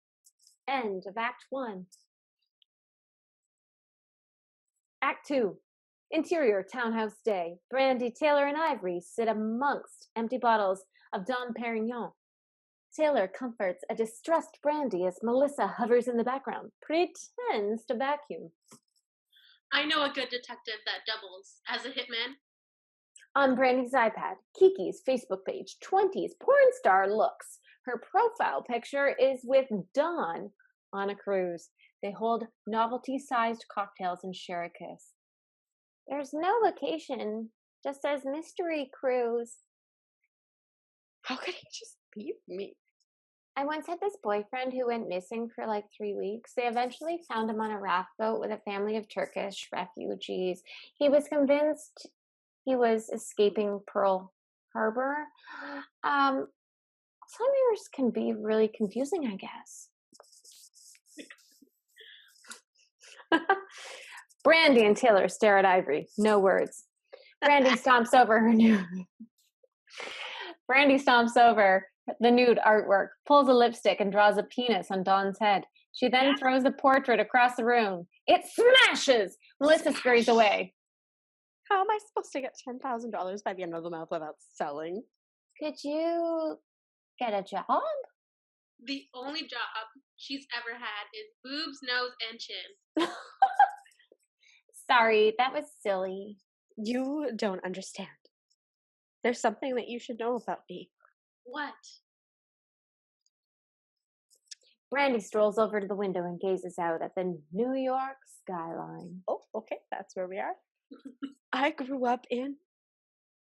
End of Act 1. Act 2. Interior townhouse day. Brandy, Taylor, and Ivory sit amongst empty bottles of Dom Perignon. Taylor comforts a distressed Brandy as Melissa hovers in the background, pretends to vacuum. I know a good detective that doubles as a hitman. On Brandy's iPad, Kiki's Facebook page, 20s porn star looks. Her profile picture is with Dawn on a cruise. They hold novelty-sized cocktails and share a kiss. There's no location, just says mystery cruise. How could he just leave me? I once had this boyfriend who went missing for like 3 weeks. They eventually found him on a raft boat with a family of Turkish refugees. He was convinced he was escaping Pearl Harbor. Alzheimer's can be really confusing, I guess. Brandy and Taylor stare at Ivory. No words. Brandy stomps over the nude artwork, pulls a lipstick, and draws a penis on Dawn's head. She then throws the portrait across the room. It smashes! Melissa scurries away. How am I supposed to get $10,000 by the end of the month without selling? Could you get a job? The only job she's ever had is boobs, nose, and chin. Sorry, that was silly. You don't understand. There's something that you should know about me. What? Brandy strolls over to the window and gazes out at the New York skyline. Oh, okay, that's where we are. I grew up in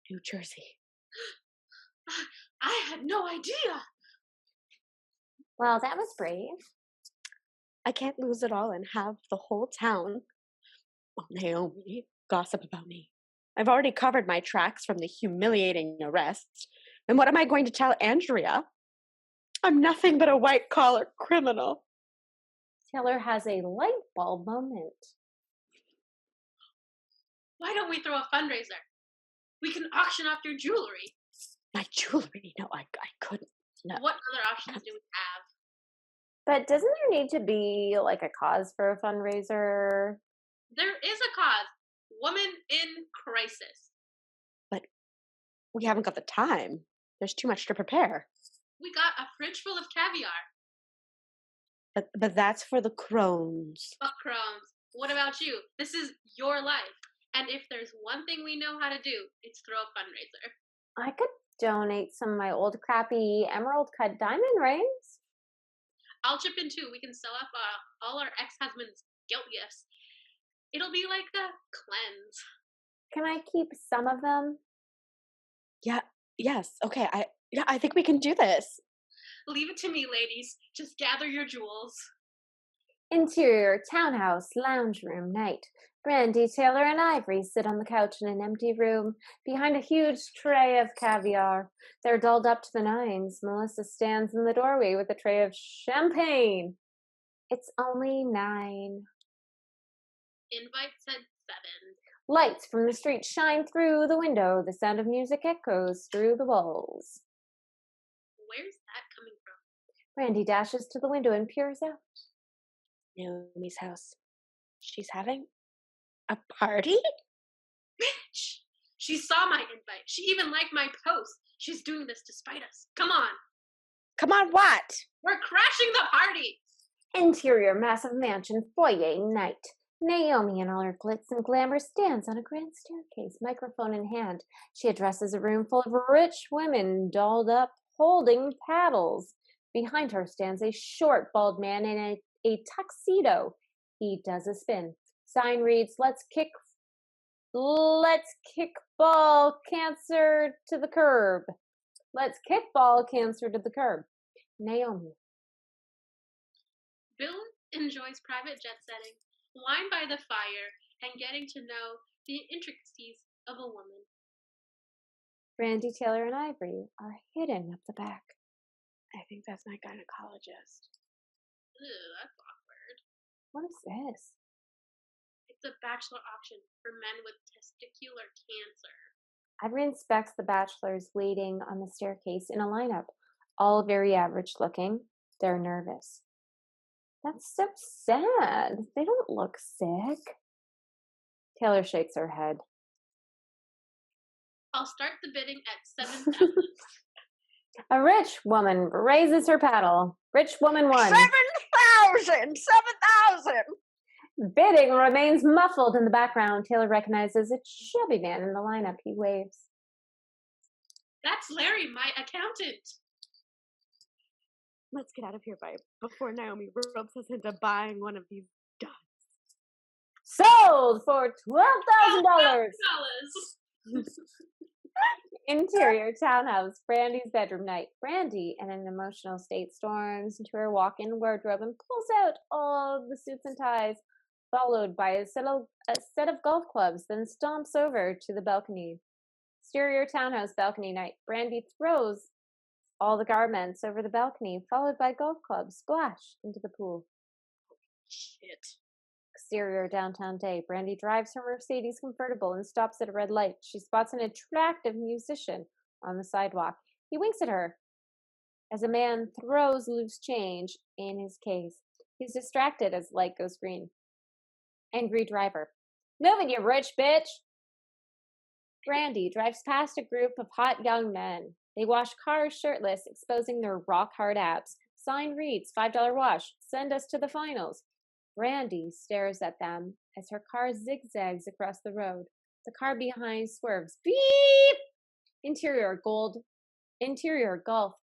New Jersey. I had no idea. Well, that was brave. I can't lose it all and have the whole town, oh, Naomi, gossip about me. I've already covered my tracks from the humiliating arrest. And what am I going to tell Andrea? I'm nothing but a white-collar criminal. Taylor has a light bulb moment. Why don't we throw a fundraiser? We can auction off your jewelry. My jewelry? No, I couldn't. No. What other options do we have? But doesn't there need to be like a cause for a fundraiser? There is a cause. Woman in crisis. But we haven't got the time. There's too much to prepare. We got a fridge full of caviar. But that's for the crones. Fuck crumbs. What about you? This is your life. And if there's one thing we know how to do, it's throw a fundraiser. I could donate some of my old crappy emerald cut diamond rings. I'll chip in too. We can sell off all our ex-husband's guilt gifts. It'll be like a cleanse. Can I keep some of them? Yeah. Yes. Okay. I think we can do this. Leave it to me, ladies. Just gather your jewels. Interior townhouse lounge room night. Brandy, Taylor, and Ivory sit on the couch in an empty room behind a huge tray of caviar. They're dolled up to the nines. Melissa stands in the doorway with a tray of champagne. It's only 9. Invite said 7. Lights from the street shine through the window. The sound of music echoes through the walls. Where's that coming from? Brandy dashes to the window and peers out. Naomi's house. She's having a party? Bitch! She saw my invite. She even liked my post. She's doing this to spite us. Come on. Come on, what? We're crashing the party. Interior massive mansion foyer night. Naomi in all her glitz and glamour stands on a grand staircase, microphone in hand. She addresses a room full of rich women dolled up, holding paddles. Behind her stands a short, bald man in a tuxedo. He does a spin. Sign reads, let's kick ball cancer to the curb. Let's kick ball cancer to the curb. Naomi. Bill enjoys private jet setting, wine by the fire, and getting to know the intricacies of a woman. Brandy, Taylor, and Ivory are hidden up the back. I think that's my gynecologist. Ew, that's awkward. What is this? It's a bachelor auction for men with testicular cancer. Ivory inspects the bachelors waiting on the staircase in a lineup, all very average looking. They're nervous. That's so sad. They don't look sick. Taylor shakes her head. I'll start the bidding at 7,000. A rich woman raises her paddle. Rich woman won. 7,000! 7,000! Bidding remains muffled in the background. Taylor recognizes a chubby man in the lineup. He waves. That's Larry, my accountant. Let's get out of here before Naomi ropes us into buying one of these duds. Sold for $12,000. Interior townhouse, Brandy's bedroom night. Brandy, in an emotional state, storms into her walk-in wardrobe and pulls out all the suits and ties, followed by a set of golf clubs, then stomps over to the balcony. Exterior townhouse balcony night. Brandy throws all the garments over the balcony, followed by golf clubs, splash into the pool. Shit. Exterior downtown day. Brandy drives her Mercedes convertible and stops at a red light. She spots an attractive musician on the sidewalk. He winks at her as a man throws loose change in his case. He's distracted as the light goes green. Angry driver. Move it, you rich bitch! Brandy drives past a group of hot young men. They wash cars shirtless, exposing their rock-hard abs. Sign reads, $5 wash. Send us to the finals. Brandy stares at them as her car zigzags across the road. The car behind swerves. Beep! Interior golf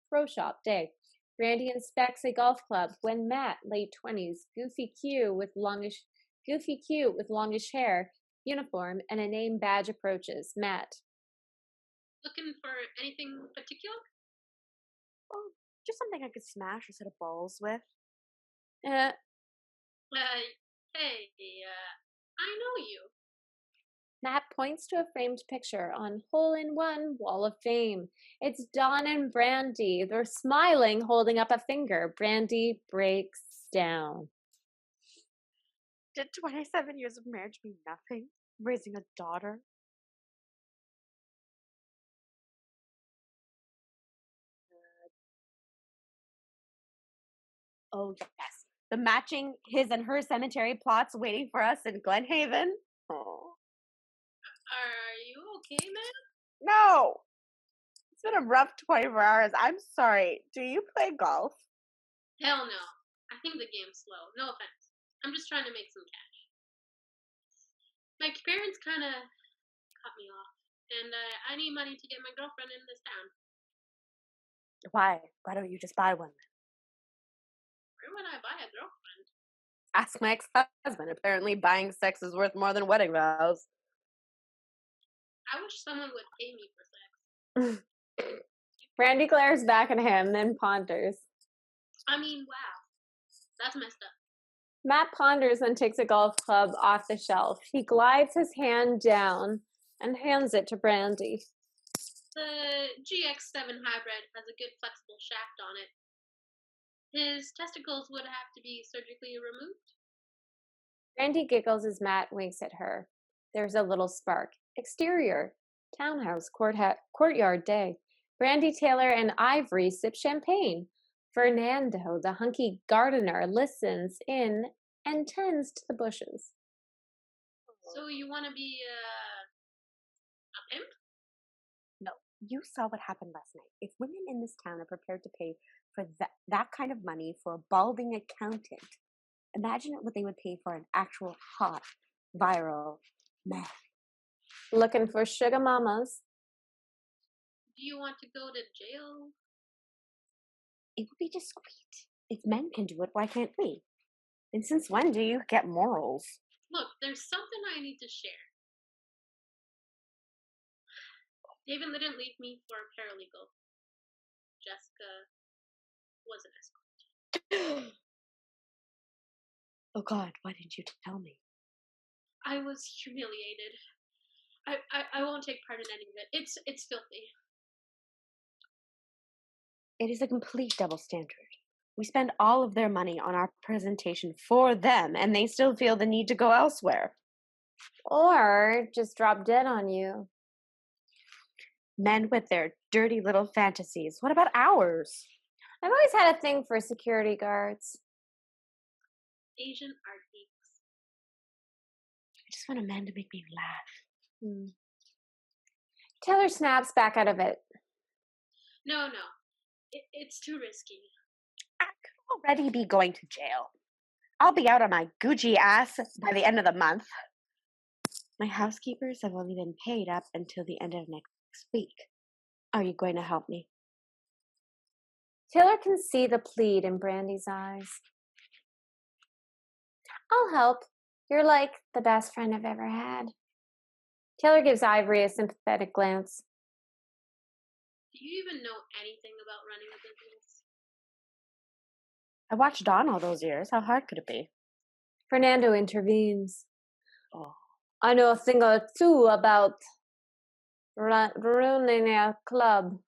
pro shop day. Brandy inspects a golf club when Matt, late 20s, goofy cute with longish hair, uniform and a name badge approaches. Matt. Looking for anything particular? Oh, just something I could smash a set of balls with. Uh, Hey, I know you. Matt points to a framed picture on hole-in-one Wall of Fame. It's Dawn and Brandy. They're smiling, holding up a finger. Brandy breaks down. Did 27 years of marriage mean nothing? Raising a daughter? Oh, yes. The matching his and her cemetery plots waiting for us in Glenhaven. Oh. Are you okay, man? No! It's been a rough 24 hours. I'm sorry. Do you play golf? Hell no. I think the game's slow. No offense. I'm just trying to make some cash. My parents kind of cut me off, and I need money to get my girlfriend in this town. Why? Why don't you just buy one? Where would I buy a girlfriend? Ask my ex-husband. Apparently buying sex is worth more than wedding vows. I wish someone would pay me for sex. Brandy glares back at him, then ponders. I mean, wow. That's messed up. Matt ponders and takes a golf club off the shelf. He glides his hand down and hands it to Brandy. The GX7 hybrid has a good flexible shaft on it. His testicles would have to be surgically removed. Brandy giggles as Matt winks at her. There's a little spark. Exterior. Townhouse. Courtyard day. Brandy, Taylor, and Ivory sip champagne. Fernando, the hunky gardener, listens in and tends to the bushes. So you want to be a pimp? No. You saw what happened last night. If women in this town are prepared to pay for that kind of money for a balding accountant, imagine what they would pay for an actual hot, viral man. Looking for sugar mamas. Do you want to go to jail? It would be discreet. If men can do it, why can't we? And since when do you get morals? Look, there's something I need to share. David didn't leave me for a paralegal. Jessica was an escort. Oh God, why didn't you tell me? I was humiliated. I won't take part in any of it. It's filthy. It is a complete double standard. We spend all of their money on our presentation for them, and they still feel the need to go elsewhere. Or just drop dead on you. Men with their dirty little fantasies. What about ours? I've always had a thing for security guards. Asian art geeks. I just want a man to make me laugh. Taylor snaps back out of it. No. It's too risky. I could already be going to jail. I'll be out on my Gucci ass by the end of the month. My housekeepers have only been paid up until the end of next week. Are you going to help me? Taylor can see the plead in Brandy's eyes. I'll help. You're like the best friend I've ever had. Taylor gives Ivory a sympathetic glance. Do you even know anything about running a business? I watched Dawn all those years. How hard could it be? Fernando intervenes. Oh. I know a thing or two about running a club.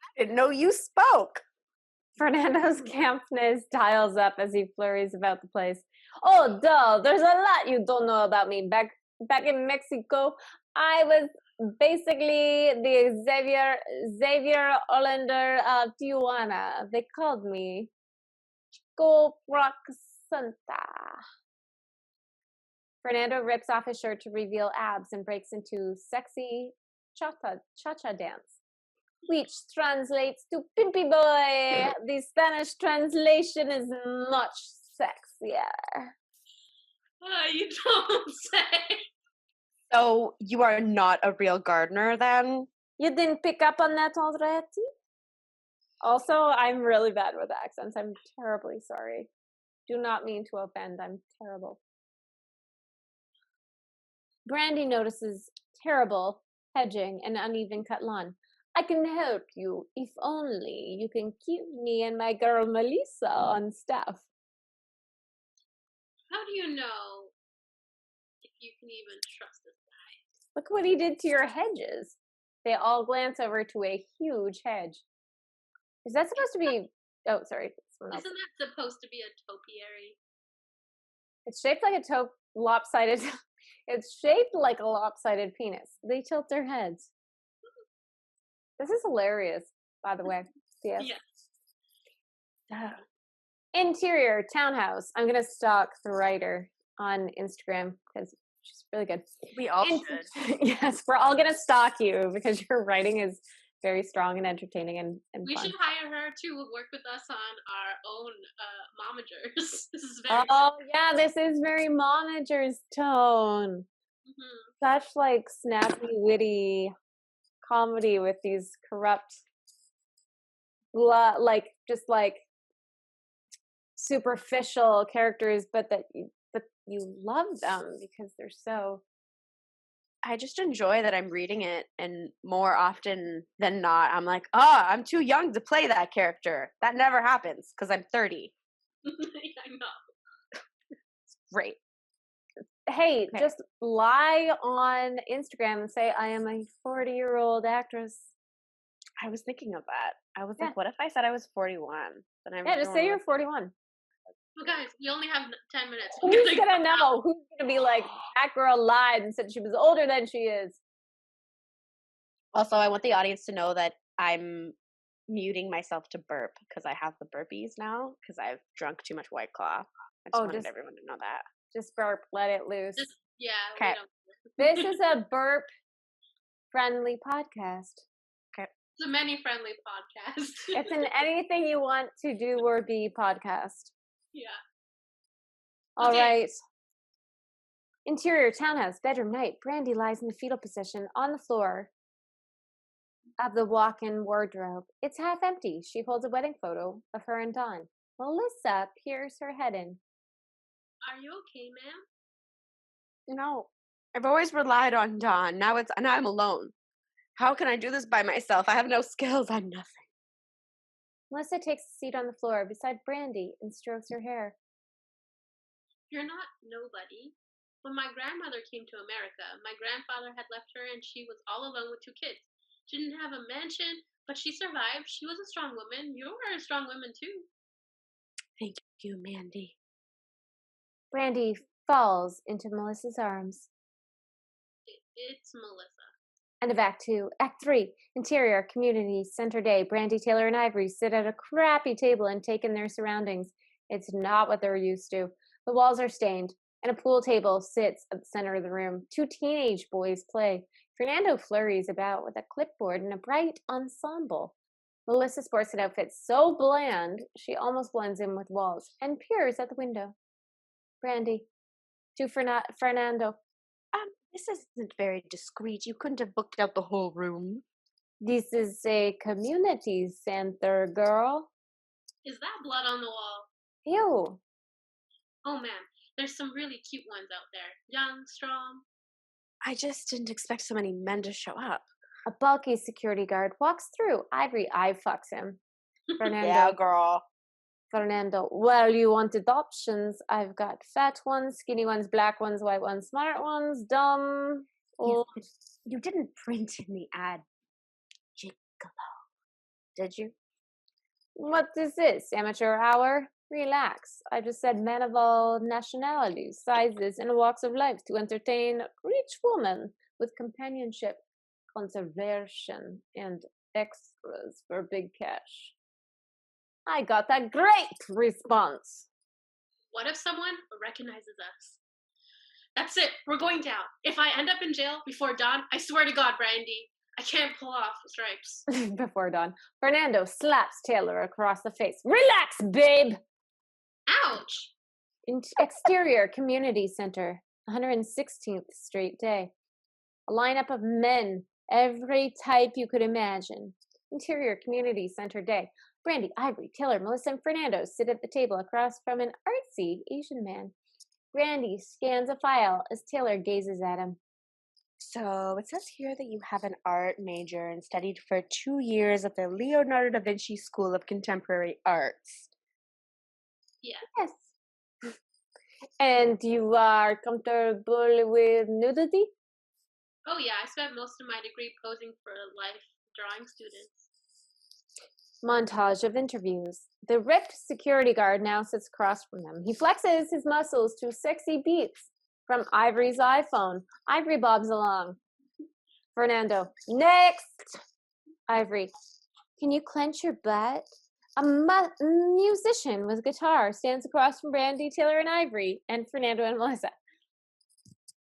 I didn't know you spoke. Fernando's campness dials up as he flurries about the place. Oh, duh, there's a lot you don't know about me. Back in Mexico, I was basically the Xavier Hollander of Tijuana. They called me Chico Rock Santa. Fernando rips off his shirt to reveal abs and breaks into sexy cha-cha dance, which translates to Pimpy Boy. The Spanish translation is much sexier. You don't say. So you are not a real gardener then? You didn't pick up on that already? Also, I'm really bad with accents. I'm terribly sorry. Do not mean to offend. I'm terrible. Brandy notices terrible hedging and uneven cut lawn. I can help you if only you can keep me and my girl Melissa on staff. How do you know if you can even trust this guy? Look what he did to your hedges. They all glance over to a huge hedge. Is that supposed to be... Oh, sorry. Isn't that supposed to be a topiary? It's shaped like a lopsided... It's shaped like a lopsided penis. They tilt their heads. This is hilarious, by the way. Yes. Interior townhouse. I'm going to stalk the writer on Instagram because she's really good. We all should. Yes, we're all going to stalk you because your writing is very strong and entertaining and we fun. Should hire her to work with us on our own mommagers. This is very yeah, this is very mommagers tone. Such like snappy, witty comedy with these corrupt, like just like superficial characters, but you love them because they're so... I just enjoy that I'm reading it, and more often than not, I'm like, I'm too young to play that character. That never happens because I'm 30. I know. It's great. Hey, just lie on Instagram and say, I am a 40-year-old actress. I was thinking of that. I was like, what if I said I was 41? Then just say you're 41. Well, guys, we only have 10 minutes. Who's gonna know? Who's gonna be like, that girl lied and said she was older than she is? Also, I want the audience to know that I'm muting myself to burp because I have the burpees now because I've drunk too much White Claw. I just wanted everyone to know that. Just burp, let it loose. Okay. This is a burp-friendly podcast. Okay. It's a many-friendly podcast. It's an anything you want to do or be podcast. Yeah. All right. Interior townhouse, bedroom night. Brandy lies in the fetal position on the floor of the walk-in wardrobe. It's half empty. She holds a wedding photo of her and Dawn. Melissa peers her head in. Are you okay, ma'am? No. I've always relied on Dawn. Now I'm alone. How can I do this by myself? I have no skills. I'm nothing. Melissa takes a seat on the floor beside Brandy and strokes her hair. You're not nobody. When my grandmother came to America, my grandfather had left her and she was all alone with 2 kids. She didn't have a mansion, but she survived. She was a strong woman. You were a strong woman too. Thank you, Mandy. Brandy falls into Melissa's arms. It's Melissa. End of Act 2. Act 3. Interior, community, center day. Brandy, Taylor, and Ivory sit at a crappy table and take in their surroundings. It's not what they're used to. The walls are stained, and a pool table sits at the center of the room. 2 teenage boys play. Fernando flurries about with a clipboard and a bright ensemble. Melissa sports an outfit so bland, she almost blends in with walls and peers at the window. Brandy, to Fernando. This isn't very discreet. You couldn't have booked out the whole room. This is a community center, girl. Is that blood on the wall? Ew. Oh, man. There's some really cute ones out there. Young, strong. I just didn't expect so many men to show up. A bulky security guard walks through. Ivory eye fucks him. Fernando. Yeah, girl. Fernando. Well, you wanted options. I've got fat ones, skinny ones, black ones, white ones, smart ones, dumb. Old. You didn't print in the ad. Gigolo. Did you? What is this? Amateur hour? Relax. I just said men of all nationalities, sizes, and walks of life to entertain rich women with companionship, conservation, and extras for big cash. I got that great response. What if someone recognizes us? That's it. We're going down. If I end up in jail before dawn, I swear to God, Brandy, I can't pull off the stripes. Before dawn. Fernando slaps Taylor across the face. Relax, babe! Ouch! Exterior Community Center, 116th Street Day. A lineup of men, every type you could imagine. Interior Community Center Day. Brandy, Ivory, Taylor, Melissa, and Fernando sit at the table across from an artsy Asian man. Brandy scans a file as Taylor gazes at him. So it says here that you have an art major and studied for 2 years at the Leonardo da Vinci School of Contemporary Arts. Yeah. Yes. And you are comfortable with nudity? Oh yeah, I spent most of my degree posing for life drawing students. Montage of interviews. The ripped security guard now sits across from him. He flexes his muscles to sexy beats from Ivory's iPhone. Ivory bobs along. Fernando. Next! Ivory. Can you clench your butt? A musician with guitar stands across from Brandy, Taylor, and Ivory, and Fernando and Melissa.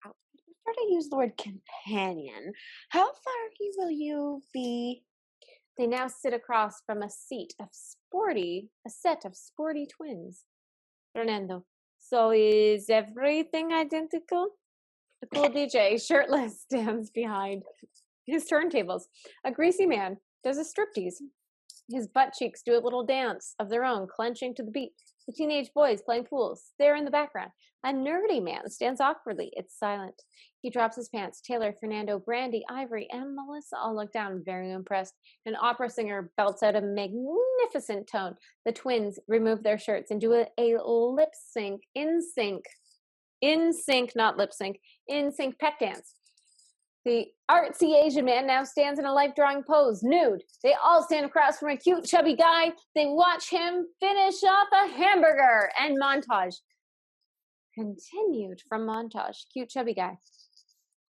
I prefer to use the word companion. How far will you be? They now sit across from a set of sporty twins. Fernando. So is everything identical? The cool DJ, shirtless, stands behind his turntables. A greasy man does a striptease. His butt cheeks do a little dance of their own, clenching to the beat. The teenage boys playing pool stare in the background. A nerdy man stands awkwardly. It's silent. He drops his pants. Taylor, Fernando, Brandy, Ivory, and Melissa all look down, very impressed. An opera singer belts out a magnificent tone. The twins remove their shirts and do a lip sync, in sync, not lip sync, in sync pet dance. The artsy Asian man now stands in a life drawing pose, nude. They all stand across from a cute, chubby guy. They watch him finish off a hamburger. And montage. Continued from montage. Cute, chubby guy.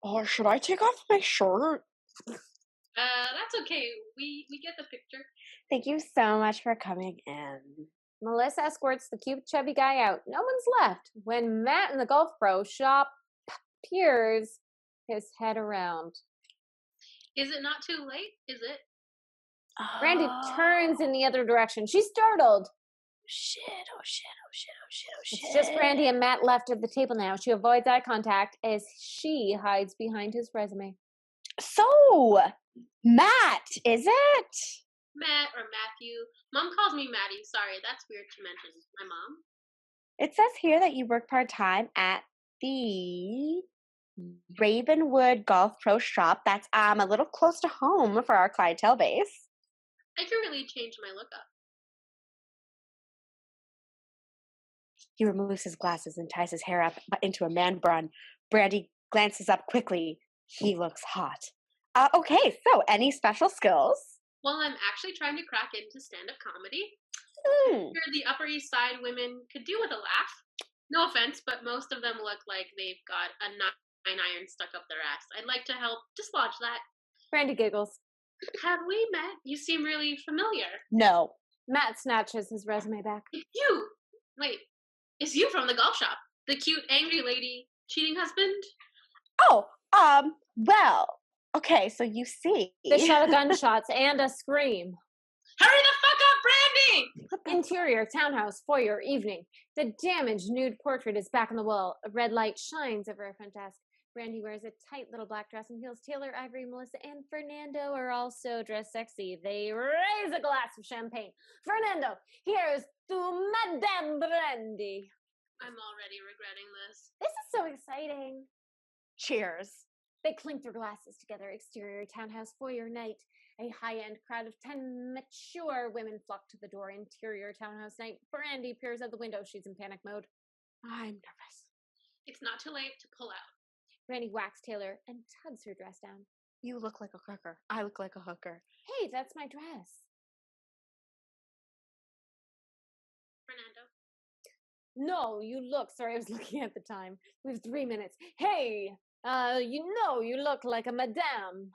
Or should I take off my shirt? That's okay. We get the picture. Thank you so much for coming in. Melissa escorts the cute, chubby guy out. No one's left. When Matt in the golf pro shop peers his head around. Is it not too late? Is it? Brandy turns in the other direction. She's startled. Shit, oh shit, oh shit, oh shit, oh shit. It's just Brandy and Matt left at the table now. She avoids eye contact as she hides behind his resume. So, Matt, is it? Matt or Matthew. Mom calls me Maddie. Sorry, that's weird to mention. My mom. It says here that you work part-time at the Ravenwood Golf Pro Shop. That's a little close to home for our clientele base. I can really change my look up. He removes his glasses and ties his hair up into a man bun. Brandy glances up quickly. He looks hot. Okay, so any special skills? Well, I'm actually trying to crack into stand-up comedy. Mm. The Upper East Side women could do with a laugh. No offense, but most of them look like they've got a 9-iron stuck up their ass. I'd like to help dislodge that. Brandy giggles. Have we met? You seem really familiar. No. Matt snatches his resume back. It's you! Wait, it's you from the golf shop. The cute, angry lady, cheating husband? Oh, well, okay, so you see. They shot a gunshots and a scream. Hurry the fuck up, Brandy! Interior, townhouse, foyer, evening. The damaged nude portrait is back on the wall. A red light shines over her front desk. Brandy wears a tight little black dress and heels. Taylor, Ivory, Melissa, and Fernando are also dressed sexy. They raise a glass of champagne. Fernando, here's to Madame Brandy. I'm already regretting this. This is so exciting. Cheers. They clink their glasses together. Exterior, townhouse, foyer, night. A high-end crowd of 10 mature women flock to the door. Interior, townhouse, night. Brandy peers out the window. She's in panic mode. I'm nervous. It's not too late to pull out. Brandy whacks Taylor and tugs her dress down. You look like a hooker. I look like a hooker. Hey, that's my dress. Fernando. No, you look. Sorry, I was looking at the time. We have 3 minutes. Hey, you look like a madame.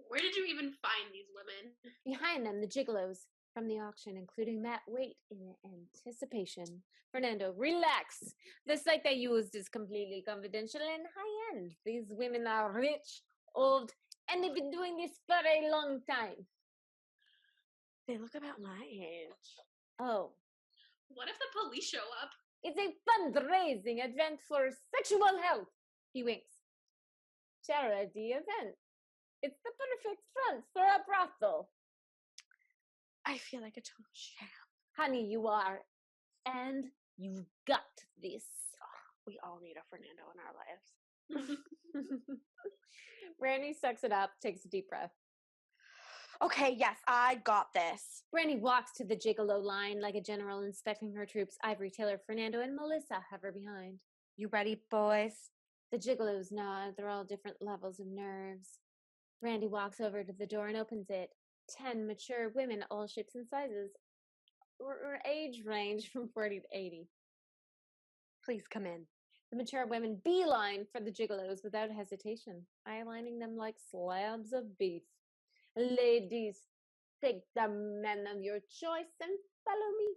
Where did you even find these women? Behind them, the gigolos from the auction, including Matt, wait in anticipation. Fernando, relax. The site they used is completely confidential and high-end. These women are rich, old, and they've been doing this for a long time. They look about my age. Oh. What if the police show up? It's a fundraising event for sexual health. He winks. Charity event. It's the perfect front for a brothel. I feel like a total sham. Honey, you are. And you've got this. We all need a Fernando in our lives. Brandy sucks it up, takes a deep breath. Okay, yes, I got this. Brandy walks to the gigolo line like a general inspecting her troops. Ivory, Taylor, Fernando, and Melissa hover behind. You ready, boys? The gigolos nod. They're all different levels of nerves. Brandy walks over to the door and opens it. 10 mature women, all shapes and sizes. Age range from 40 to 80. Please come in. The mature women beeline for the gigolos without hesitation, eyelining them like slabs of beef. Ladies, take the men of your choice and follow me.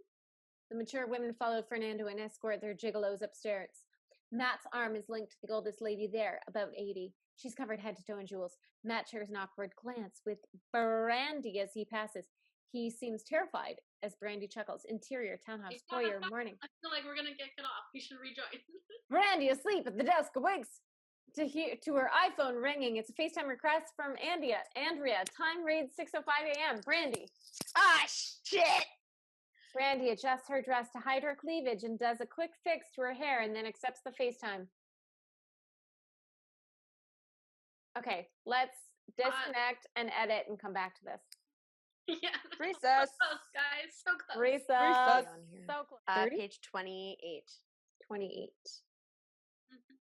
The mature women follow Fernando and escort their gigolos upstairs. Matt's arm is linked to the oldest lady there, about 80. She's covered head to toe in jewels. Matt shares an awkward glance with Brandy as he passes. He seems terrified as Brandy chuckles. Interior townhouse foyer morning. I feel like we're gonna get cut off. We should rejoin. Brandy asleep at the desk awakes to her iPhone ringing. It's a FaceTime request from Andrea. Time reads 6:05 a.m. Brandy. Ah, shit! Brandy adjusts her dress to hide her cleavage and does a quick fix to her hair and then accepts the FaceTime. Okay, let's disconnect and edit and come back to this. Yeah. Recess. So close, guys. So close. Recess. So close. Page 28. 28. Mhm.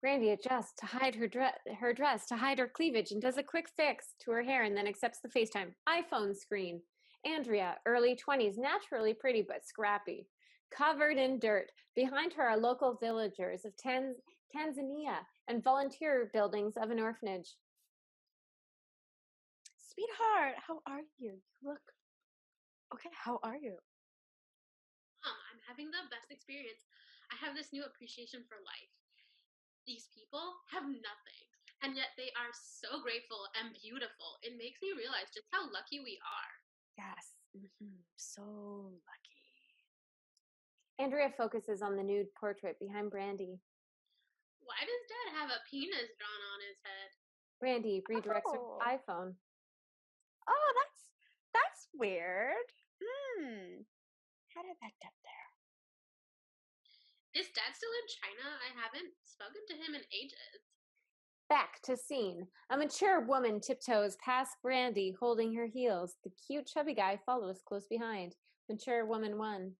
Brandy adjusts to hide her dress to hide her cleavage and does a quick fix to her hair and then accepts the FaceTime. iPhone screen. Andrea, early 20s, naturally pretty but scrappy. Covered in dirt. Behind her are local villagers of Tanzania and volunteer buildings of an orphanage. Sweetheart, how are you? Look. Okay, how are you? I'm having the best experience. I have this new appreciation for life. These people have nothing, and yet they are so grateful and beautiful. It makes me realize just how lucky we are. Yes. So lucky. Andrea focuses on the nude portrait behind Brandy. Why does Dad have a penis drawn on his head? Brandy redirects her Oh. iPhone. Oh, that's weird. How did that get there? Is Dad still in China? I haven't spoken to him in ages. Back to scene. A mature woman tiptoes past Brandy, holding her heels. The cute, chubby guy follows close behind. Mature woman 1.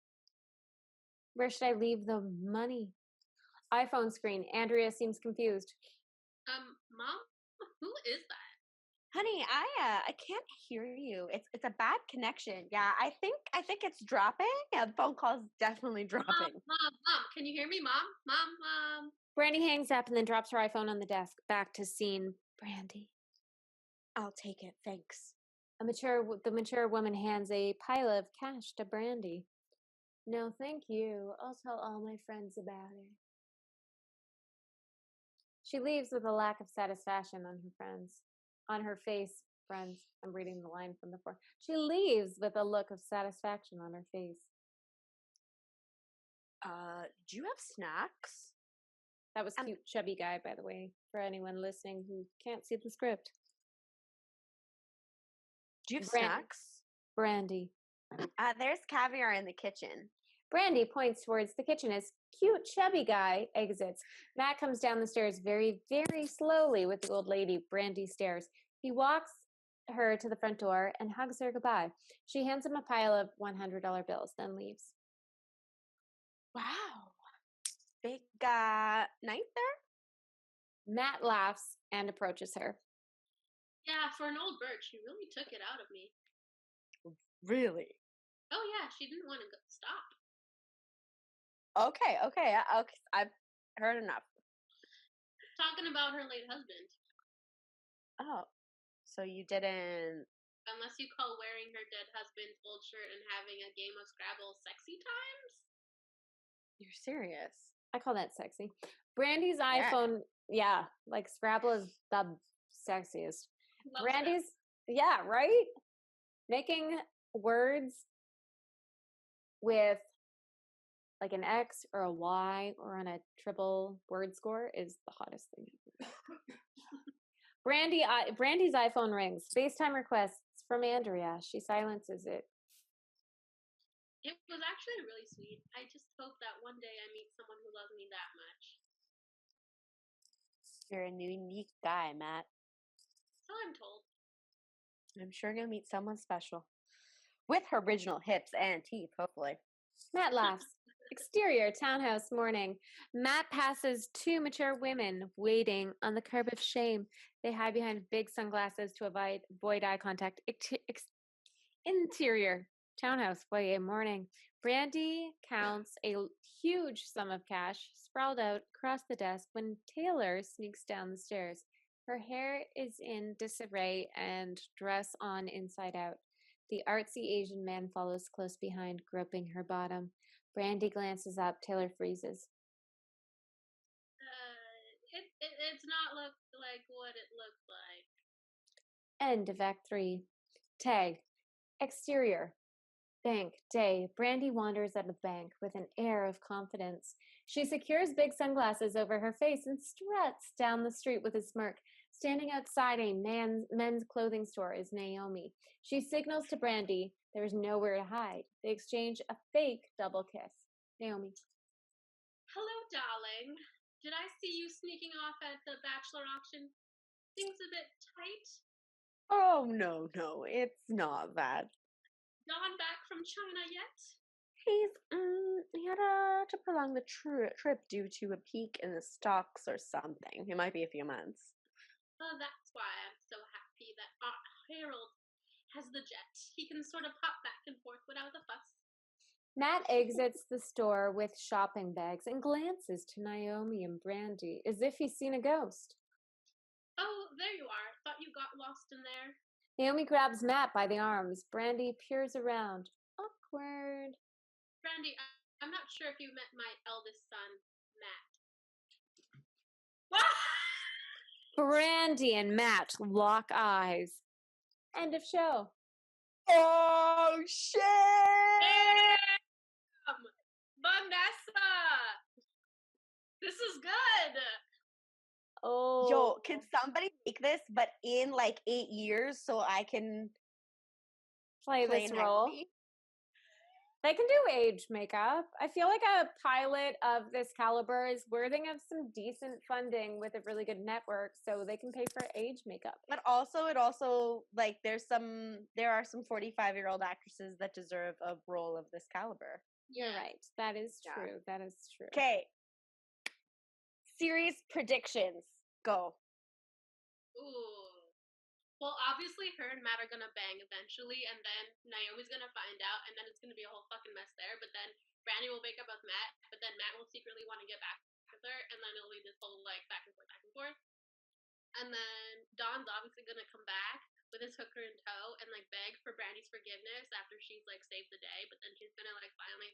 Where should I leave the money? iPhone screen. Andrea seems confused. Mom, who is that? Honey, I can't hear you. It's a bad connection. Yeah, I think it's dropping. Yeah, the phone call's definitely dropping. Mom, can you hear me? Mom. Brandy hangs up and then drops her iPhone on the desk. Back to scene. Brandy. I'll take it, thanks. The mature woman hands a pile of cash to Brandy. No, thank you. I'll tell all my friends about it. She leaves with a lack of satisfaction on her face. Friends, I'm reading the line from before. She leaves with a look of satisfaction on her face. Do you have snacks? That was cute, chubby guy, by the way, for anyone listening who can't see the script. Do you have snacks? Brandy. There's caviar in the kitchen. Brandy points towards the kitchen as cute, chubby guy exits. Matt comes down the stairs very, very slowly with the old lady. Brandy stares. He walks her to the front door and hugs her goodbye. She hands him a pile of $100 bills, then leaves. Wow. Big night there? Matt laughs and approaches her. Yeah, for an old bird, she really took it out of me. Really? Oh yeah, she didn't want to stop. Okay. I've heard enough. Talking about her late husband. Oh, so you didn't... Unless you call wearing her dead husband's old shirt and having a game of Scrabble sexy times? You're serious? I call that sexy. Brandy's iPhone, yeah, like Scrabble is the sexiest. Love Brandy's, yeah, right? Making words with like an X or a Y or on a triple word score is the hottest thing ever. Brandy's iPhone rings. FaceTime requests from Andrea. She silences it. It was actually really sweet. I just hope that one day I meet someone who loves me that much. You're a unique guy, Matt. So I'm told. I'm sure you'll meet someone special. With her original hips and teeth, hopefully. Matt laughs. Exterior townhouse morning. Matt passes two mature women waiting on the curb of shame. They hide behind big sunglasses to avoid eye contact. Interior townhouse foyer morning. Brandy counts a huge sum of cash sprawled out across the desk when Taylor sneaks down the stairs. Her hair is in disarray and dress on inside out. The artsy Asian man follows close behind, groping her bottom. Brandy glances up. Taylor freezes. It's not look like what it looks like. End of Act 3. Tag. Exterior. Bank. Day. Brandy wanders out of the bank with an air of confidence. She secures big sunglasses over her face and struts down the street with a smirk. Standing outside a men's clothing store is Naomi. She signals to Brandy there is nowhere to hide. They exchange a fake double kiss. Naomi. Hello, darling. Did I see you sneaking off at the bachelor auction? Things a bit tight? Oh, no, it's not that. Gone back from China yet? He had to prolong the trip due to a peak in the stocks or something. It might be a few months. Oh, that's why I'm so happy that Art Harold has the jet. He can sort of hop back and forth without a fuss. Matt exits the store with shopping bags and glances to Naomi and Brandy as if he's seen a ghost. Oh, there you are. Thought you got lost in there. Naomi grabs Matt by the arms. Brandy peers around. Awkward. Brandy, I'm not sure if you met my eldest son, Matt. Brandy and Matt lock eyes. End of show. Oh, shit! Vanessa! This is good! Oh. Yo, can somebody make this, but in like 8 years so I can play this role? Naomi? They can do age makeup. I feel like a pilot of this caliber is worthy of some decent funding with a really good network so they can pay for age makeup. But also, it also, like, there are some 45-year-old actresses that deserve a role of this caliber. You're right. That is true. That is true. Okay. Series predictions. Go. Ooh. Well, obviously, her and Matt are gonna bang eventually, and then Naomi's gonna find out, and then it's gonna be a whole fucking mess there. But then Brandy will wake up with Matt, but then Matt will secretly want to get back with her, and then it'll be this whole like back and forth. And then Don's obviously gonna come back with his hooker in tow and like beg for Brandy's forgiveness after she's like saved the day, but then she's gonna like finally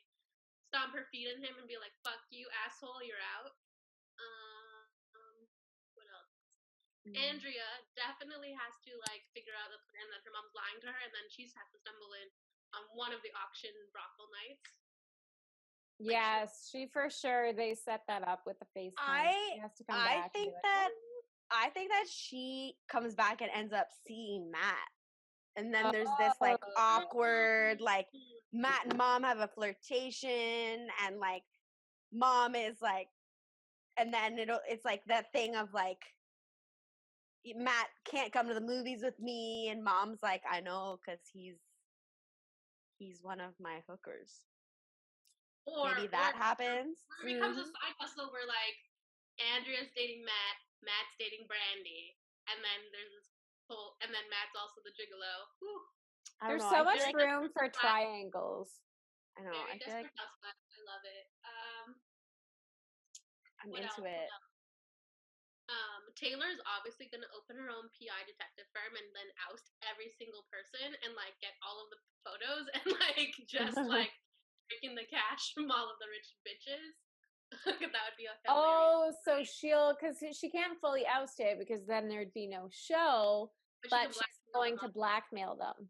stomp her feet in him and be like, "Fuck you, asshole, you're out." What else? Andrea definitely has to like figure out the plan that her mom's lying to her, and then she has to stumble in on one of the auction brothel nights. Yes, she for sure. They set that up with the FaceTime. She has to come back. I think that she comes back and ends up seeing Matt, and then there's this like awkward like Matt and mom have a flirtation, and like mom is like, and then it's like that thing of like Matt can't come to the movies with me, and mom's like, I know, because he's one of my hookers. Maybe that happens. Or it becomes a side hustle where like Andrea's dating Matt, Matt's dating Brandy, and then there's this whole, and then Matt's also the gigolo. Whew. There's so much room for triangles. I know. Very I feel like I love it. I'm into it. Taylor's obviously going to open her own PI detective firm and then oust every single person and like get all of the photos and like just like taking the cash from all of the rich bitches. That would be hilarious. Oh, so because she can't fully oust it because then there'd be no show, but she's going to blackmail them.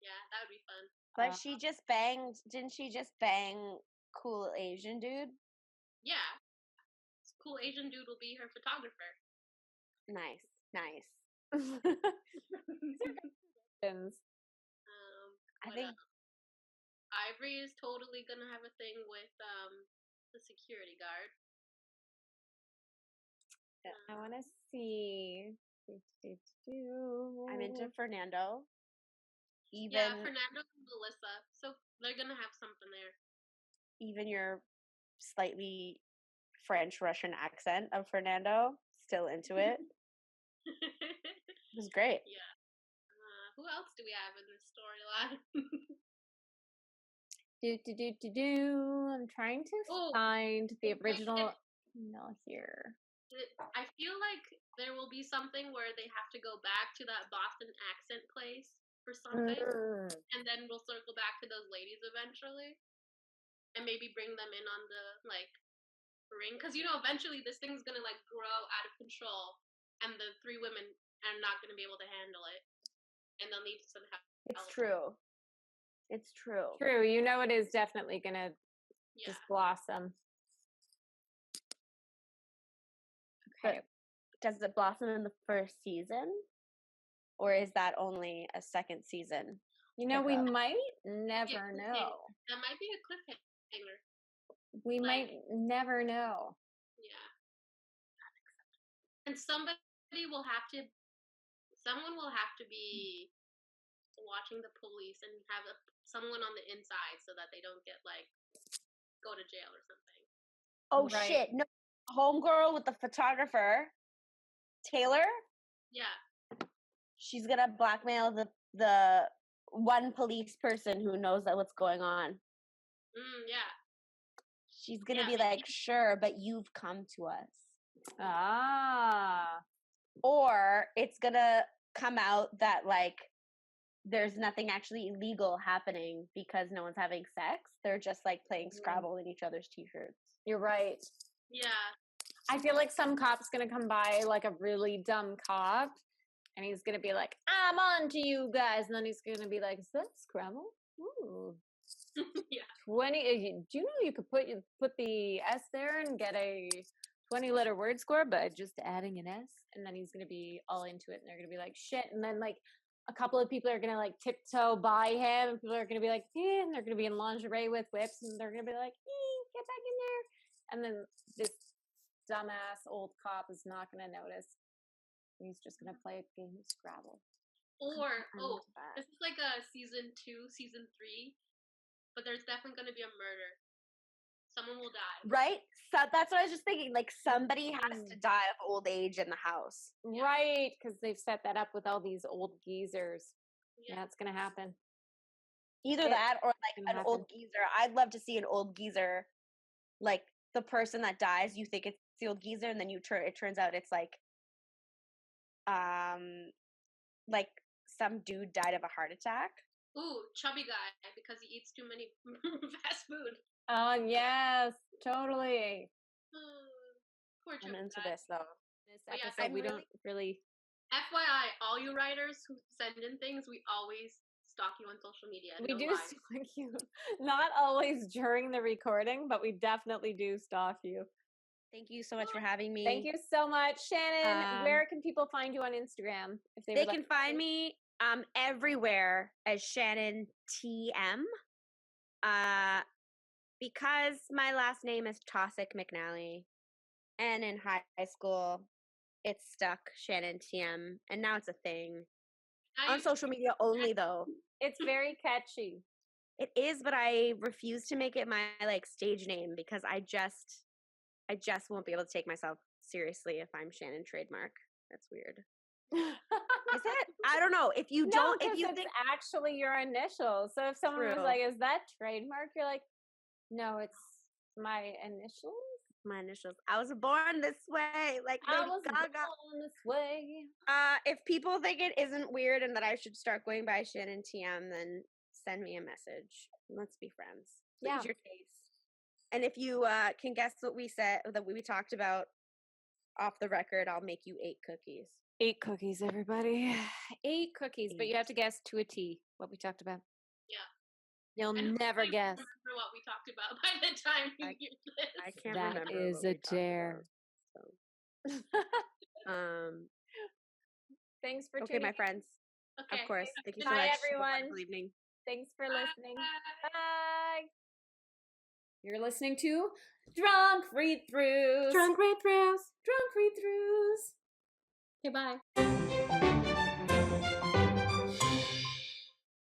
Yeah, that would be fun. But she just banged, didn't she just bang cool Asian dude? Yeah. Cool Asian dude will be her photographer. Nice. I think Ivory is totally gonna have a thing with the security guard. I want to see. I'm into Fernando. Yeah, Fernando and Melissa. So they're gonna have something there. Even your slightly French Russian accent of Fernando, still into it. It was great. Yeah. Who else do we have in this storyline? I'm trying to find the original email here. I feel like there will be something where they have to go back to that Boston accent place for something, and then we'll circle back to those ladies eventually, and maybe bring them in on the ring, because eventually this thing's gonna grow out of control, and the three women are not gonna be able to handle it, and they'll need some help. It's true. It's true. True. It is definitely gonna just blossom. Okay. But does it blossom in the first season? Or is that only a second season? We might never know. That might be a cliffhanger. We might never know. Yeah. And someone will have to be watching the police and have someone on the inside so that they don't get go to jail or something. Oh shit! No, homegirl with the photographer, Taylor. Yeah. She's gonna blackmail the one police person who knows what's going on. Yeah. She's gonna be like, sure, but you've come to us. Or it's gonna come out that there's nothing actually illegal happening because no one's having sex. They're just playing Scrabble in each other's t-shirts. You're right. Yeah. I feel like some cop's gonna come by, a really dumb cop, and he's gonna be like, I'm on to you guys, and then he's gonna be like, is that Scrabble? Ooh. Yeah. 20. Do you know you could put the S there and get a 20-letter word score by just adding an S? And then he's gonna be all into it, and they're gonna be like, shit. And then a couple of people are gonna tiptoe by him, and people are gonna be like, and they're gonna be in lingerie with whips, and they're gonna be like, get back in there. And then this dumbass old cop is not gonna notice. He's just gonna play a game of Scrabble. Or this is a season 2, season 3, but there's definitely gonna be a murder. Someone will die. Right? So that's what I was just thinking. Somebody has to die of old age in the house. Right, because they've set that up with all these old geezers. Yeah, it's gonna happen. Either that or an old geezer. I'd love to see an old geezer, the person that dies. You think it's the old geezer, and then it turns out it's some dude died of a heart attack. Ooh, chubby guy because he eats too many fast food. Oh yes, totally. Poor I'm into guy. this though. This episode, we don't really. FYI, all you writers who send in things, we always stalk you on social media. We do stalk you. Not always during the recording, but we definitely do stalk you. Thank you so much for having me. Thank you so much, Shannon. Where can people find you on Instagram? If they can find me everywhere as Shannon TM. Because my last name is Tosick McNally, and in high school, it's stuck Shannon TM, and now it's a thing. On social media only, though. It's very catchy. It is, but I refuse to make it my stage name because I just won't be able to take myself seriously if I'm Shannon Trademark. That's weird. Is it? I don't know. If you don't, if you think actually your initials. So if someone was like, "Is that trademark?" You're like, "No, it's my initials." My initials. I was born this way, I was born this way. If people think it isn't weird and that I should start going by Shannon TM, then send me a message. Let's be friends. Please your case. And if you can guess what we said that we talked about off the record, I'll make you 8 cookies. 8 cookies, everybody. 8 cookies, but you have to guess to a T what we talked about. Yeah. You'll never guess. Remember what we talked about by the time you hear this. I can't remember. That is a dare. Thanks for tuning in. My friends. Okay. Of course. Thank you so Bye, much. everyone. Have a wonderful evening. Thanks for listening. Bye. You're listening to Drunk Read-Thrus. Drunk Read-Thrus. Drunk Read-Thrus. Okay, bye.